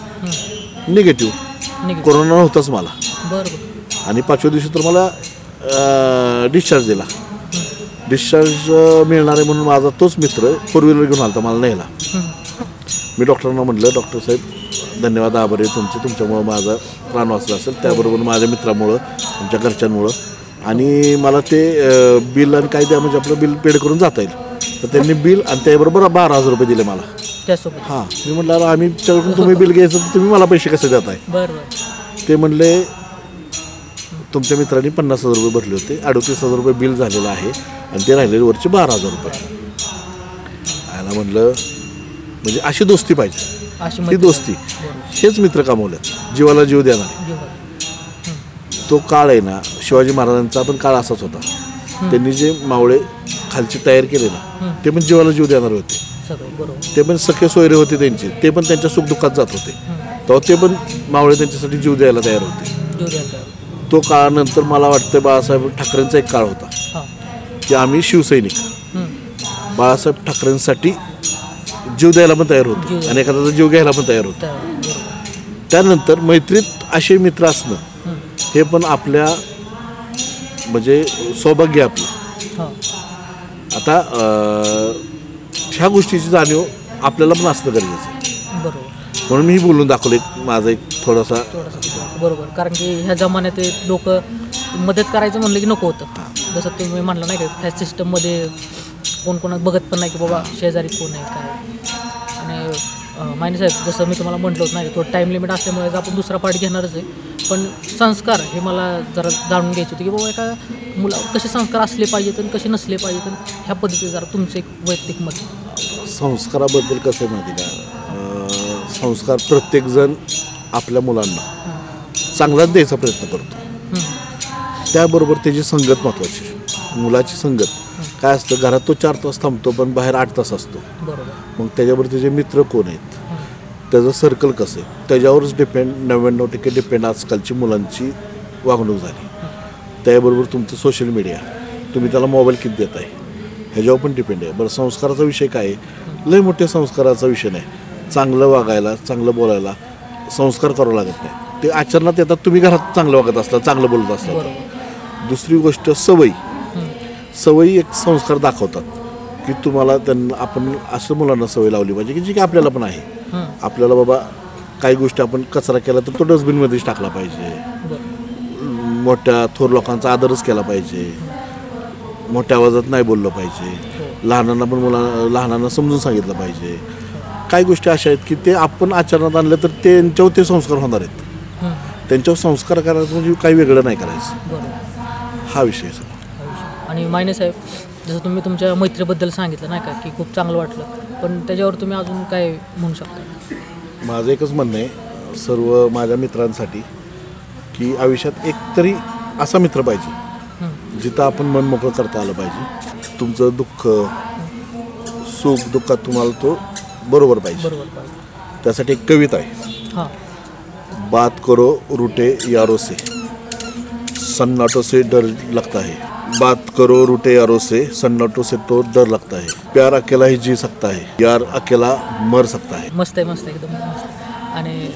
निगेटिव्ह. कोरोना नव्हताच मला. बरोबर. आणि 5व्या दिवशी तर मला डिस्चार्ज दिला. डिस्चार्ज मिळणार आहे म्हणून माझा तोच मित्र 4 व्हीलर घेऊन आला मला न्यायला. मी डॉक्टरांना म्हटलं, डॉक्टर साहेब धन्यवाद, आभारी आहे तुमचे, तुमच्यामुळं माझा प्राण वाचला असेल, त्याबरोबर माझ्या मित्रामुळं, तुमच्या घरच्यांमुळं. आणि मला ते बिल आणि काय द्या म्हणजे आपलं बिल पेड करून जाता येईल. तर त्यांनी बिल आणि त्याबरोबर 12,000 रुपये दिले मला त्यासोबत. हां. मी म्हटलं आम्ही तुमच्याकडून तुम्ही बिल घ्यायचं तर तुम्ही मला पैसे कसे देताय. बरोबर. ते म्हणले तुमच्या मित्रांनी 50,000 रुपये भरले होते, 38,000 रुपये बिल झालेलं आहे आणि ते राहिलेले वरचे 12,000 रुपये. आयला म्हटलं म्हणजे अशी दोस्ती पाहिजे. ही दोस्ती, हेच मित्र कामवलेत, जीवाला जीव देणार. तो काळ आहे ना, शिवाजी महाराजांचा पण काळ असाच होता. त्यांनी जे मावळे खालची तयार केले ना, ते पण जीवाला जीव देणारे होते. ते पण सख्खे सोयरे होते त्यांचे, ते पण त्यांच्या सुखदुःखात जात होते. तेव्हा ते पण मावळे त्यांच्यासाठी जीव द्यायला तयार होते. तो काळानंतर मला वाटतं बाळासाहेब ठाकरेंचा एक काळ होता की आम्ही शिवसैनिक बाळासाहेब ठाकरेंसाठी जीव द्यायला पण तयार होतो आणि एखाद्याचा जीव घ्यायला पण तयार होतो. त्यानंतर मैत्रीत असे मित्र असणं हे पण आपल्या म्हणजे सौभाग्य आपलं. आता ह्या गोष्टीची जाणीव आपल्याला पण असणं गरजेचं आहे. बरोबर. म्हणून मी बोलून दाखवलं माझा एक थोडासा. बरोबर. कारण की ह्या जमान्यात लोक मदत करायचं म्हणलं की नको होतं. जसं तुम्ही म्हणलं नाही का, त्या सिस्टममध्ये कोण कोणाला बघत पण नाही की बाबा शेजारी कोण आहे काय. आणि मायने साहेब, जसं मी तुम्हाला म्हटलं होतं नाही, थोडं टाईम लिमिट असल्यामुळे आपण दुसरा पार्ट घेणारच आहे. पण संस्कार हे मला जरा जाणून घ्यायचे होते की बाबा एका मुलावर कसे संस्कार असले पाहिजेत आणि कसे नसले पाहिजेत, ह्या पद्धतीने जरा तुमचं एक वैयक्तिक मत. संस्काराबद्दल कसं आहे माहिती का, संस्कार प्रत्येकजण आपल्या मुलांना चांगलाच द्यायचा प्रयत्न करतो. त्याबरोबर त्याची संगत महत्त्वाची. मुलाची संगत काय असतं, घरात तो 4 तास थांबतो पण बाहेर 8 तास असतो. मग त्याच्यावर त्याचे मित्र कोण आहेत, त्याचं सर्कल कसं आहे, त्याच्यावरच डिपेंड 99% डिपेंड आजकालची मुलांची वागणूक झाली. त्याबरोबर तुमचं सोशल मीडिया, तुम्ही त्याला मोबाईल किती देत आहे ह्याच्यावर पण डिपेंड आहे. बरं, संस्काराचा विषय काय आहे, लय मोठ्या संस्काराचा विषय नाही. चांगलं वागायला, चांगलं बोलायला संस्कार करावं लागत नाही, ते आचरणात येतात. तुम्ही घरात चांगलं वागत असला, चांगलं बोलत असला. दुसरी गोष्ट सवयी. सवयी एक संस्कार दाखवतात की तुम्हाला त्यांना आपण असं मुलांना सवय लावली पाहिजे की जी की आपल्याला पण आहे. आपल्याला बाबा काही गोष्टी आपण कचरा केला तर तो डस्टबिनमध्येच टाकला पाहिजे. मोठ्या थोर लोकांचा आदरच केला पाहिजे. मोठ्या आवाजात नाही बोललं पाहिजे. लहानांना पण लहानांना समजून सांगितलं पाहिजे. काही गोष्टी अशा आहेत की ते आपण आचरणात आणलं तर त्यांच्यावर ते संस्कार होणार आहेत. त्यांच्यावर संस्कार करायचं म्हणजे काही वेगळं नाही करायचं. हा विषय. आणि मायने साहेब, जसं तुम्ही तुमच्या मैत्रीबद्दल सांगितलं नाही का की खूप चांगलं वाटलं, पण त्याच्यावर तुम्ही अजून काय म्हणू शकता? माझं एकच म्हणणं आहे सर्व माझ्या मित्रांसाठी की आयुष्यात एकतरी असा मित्र पाहिजे जिथं आपण मन मोकळं करता आलं पाहिजे. तुमचं दुःख सुख दुःखात तुम्हाला तो बरोबर पाहिजे. त्यासाठी एक कविता आहे, बात करो रूठे यारों से, सन्नाटों से डर लगता है. बात करो रूठे यारों से, सन्नाटों से तो डर लगता है. प्यार अकेला ही जी सकता है, यार अकेला मर सकता है. मस्त आहे, मस्त आहे, एकदम मस्त. आणि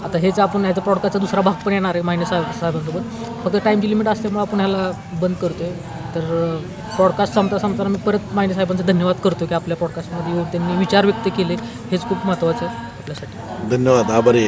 आता हेच आपण ह्याचा पॉडकास्टचा दुसरा भाग पण येणार आहे मायने साहेबांसोबत. फक्त टाईमची लिमिट असल्यामुळे आपण ह्याला बंद करतोय. तर पॉडकास्ट संपताना मी परत मायने साहेबांचा धन्यवाद करतो की आपल्या पॉडकास्टमध्ये येऊन त्यांनी विचार व्यक्त केले. हेच खूप महत्त्वाचं आहे आपल्यासाठी. धन्यवाद, आभारी.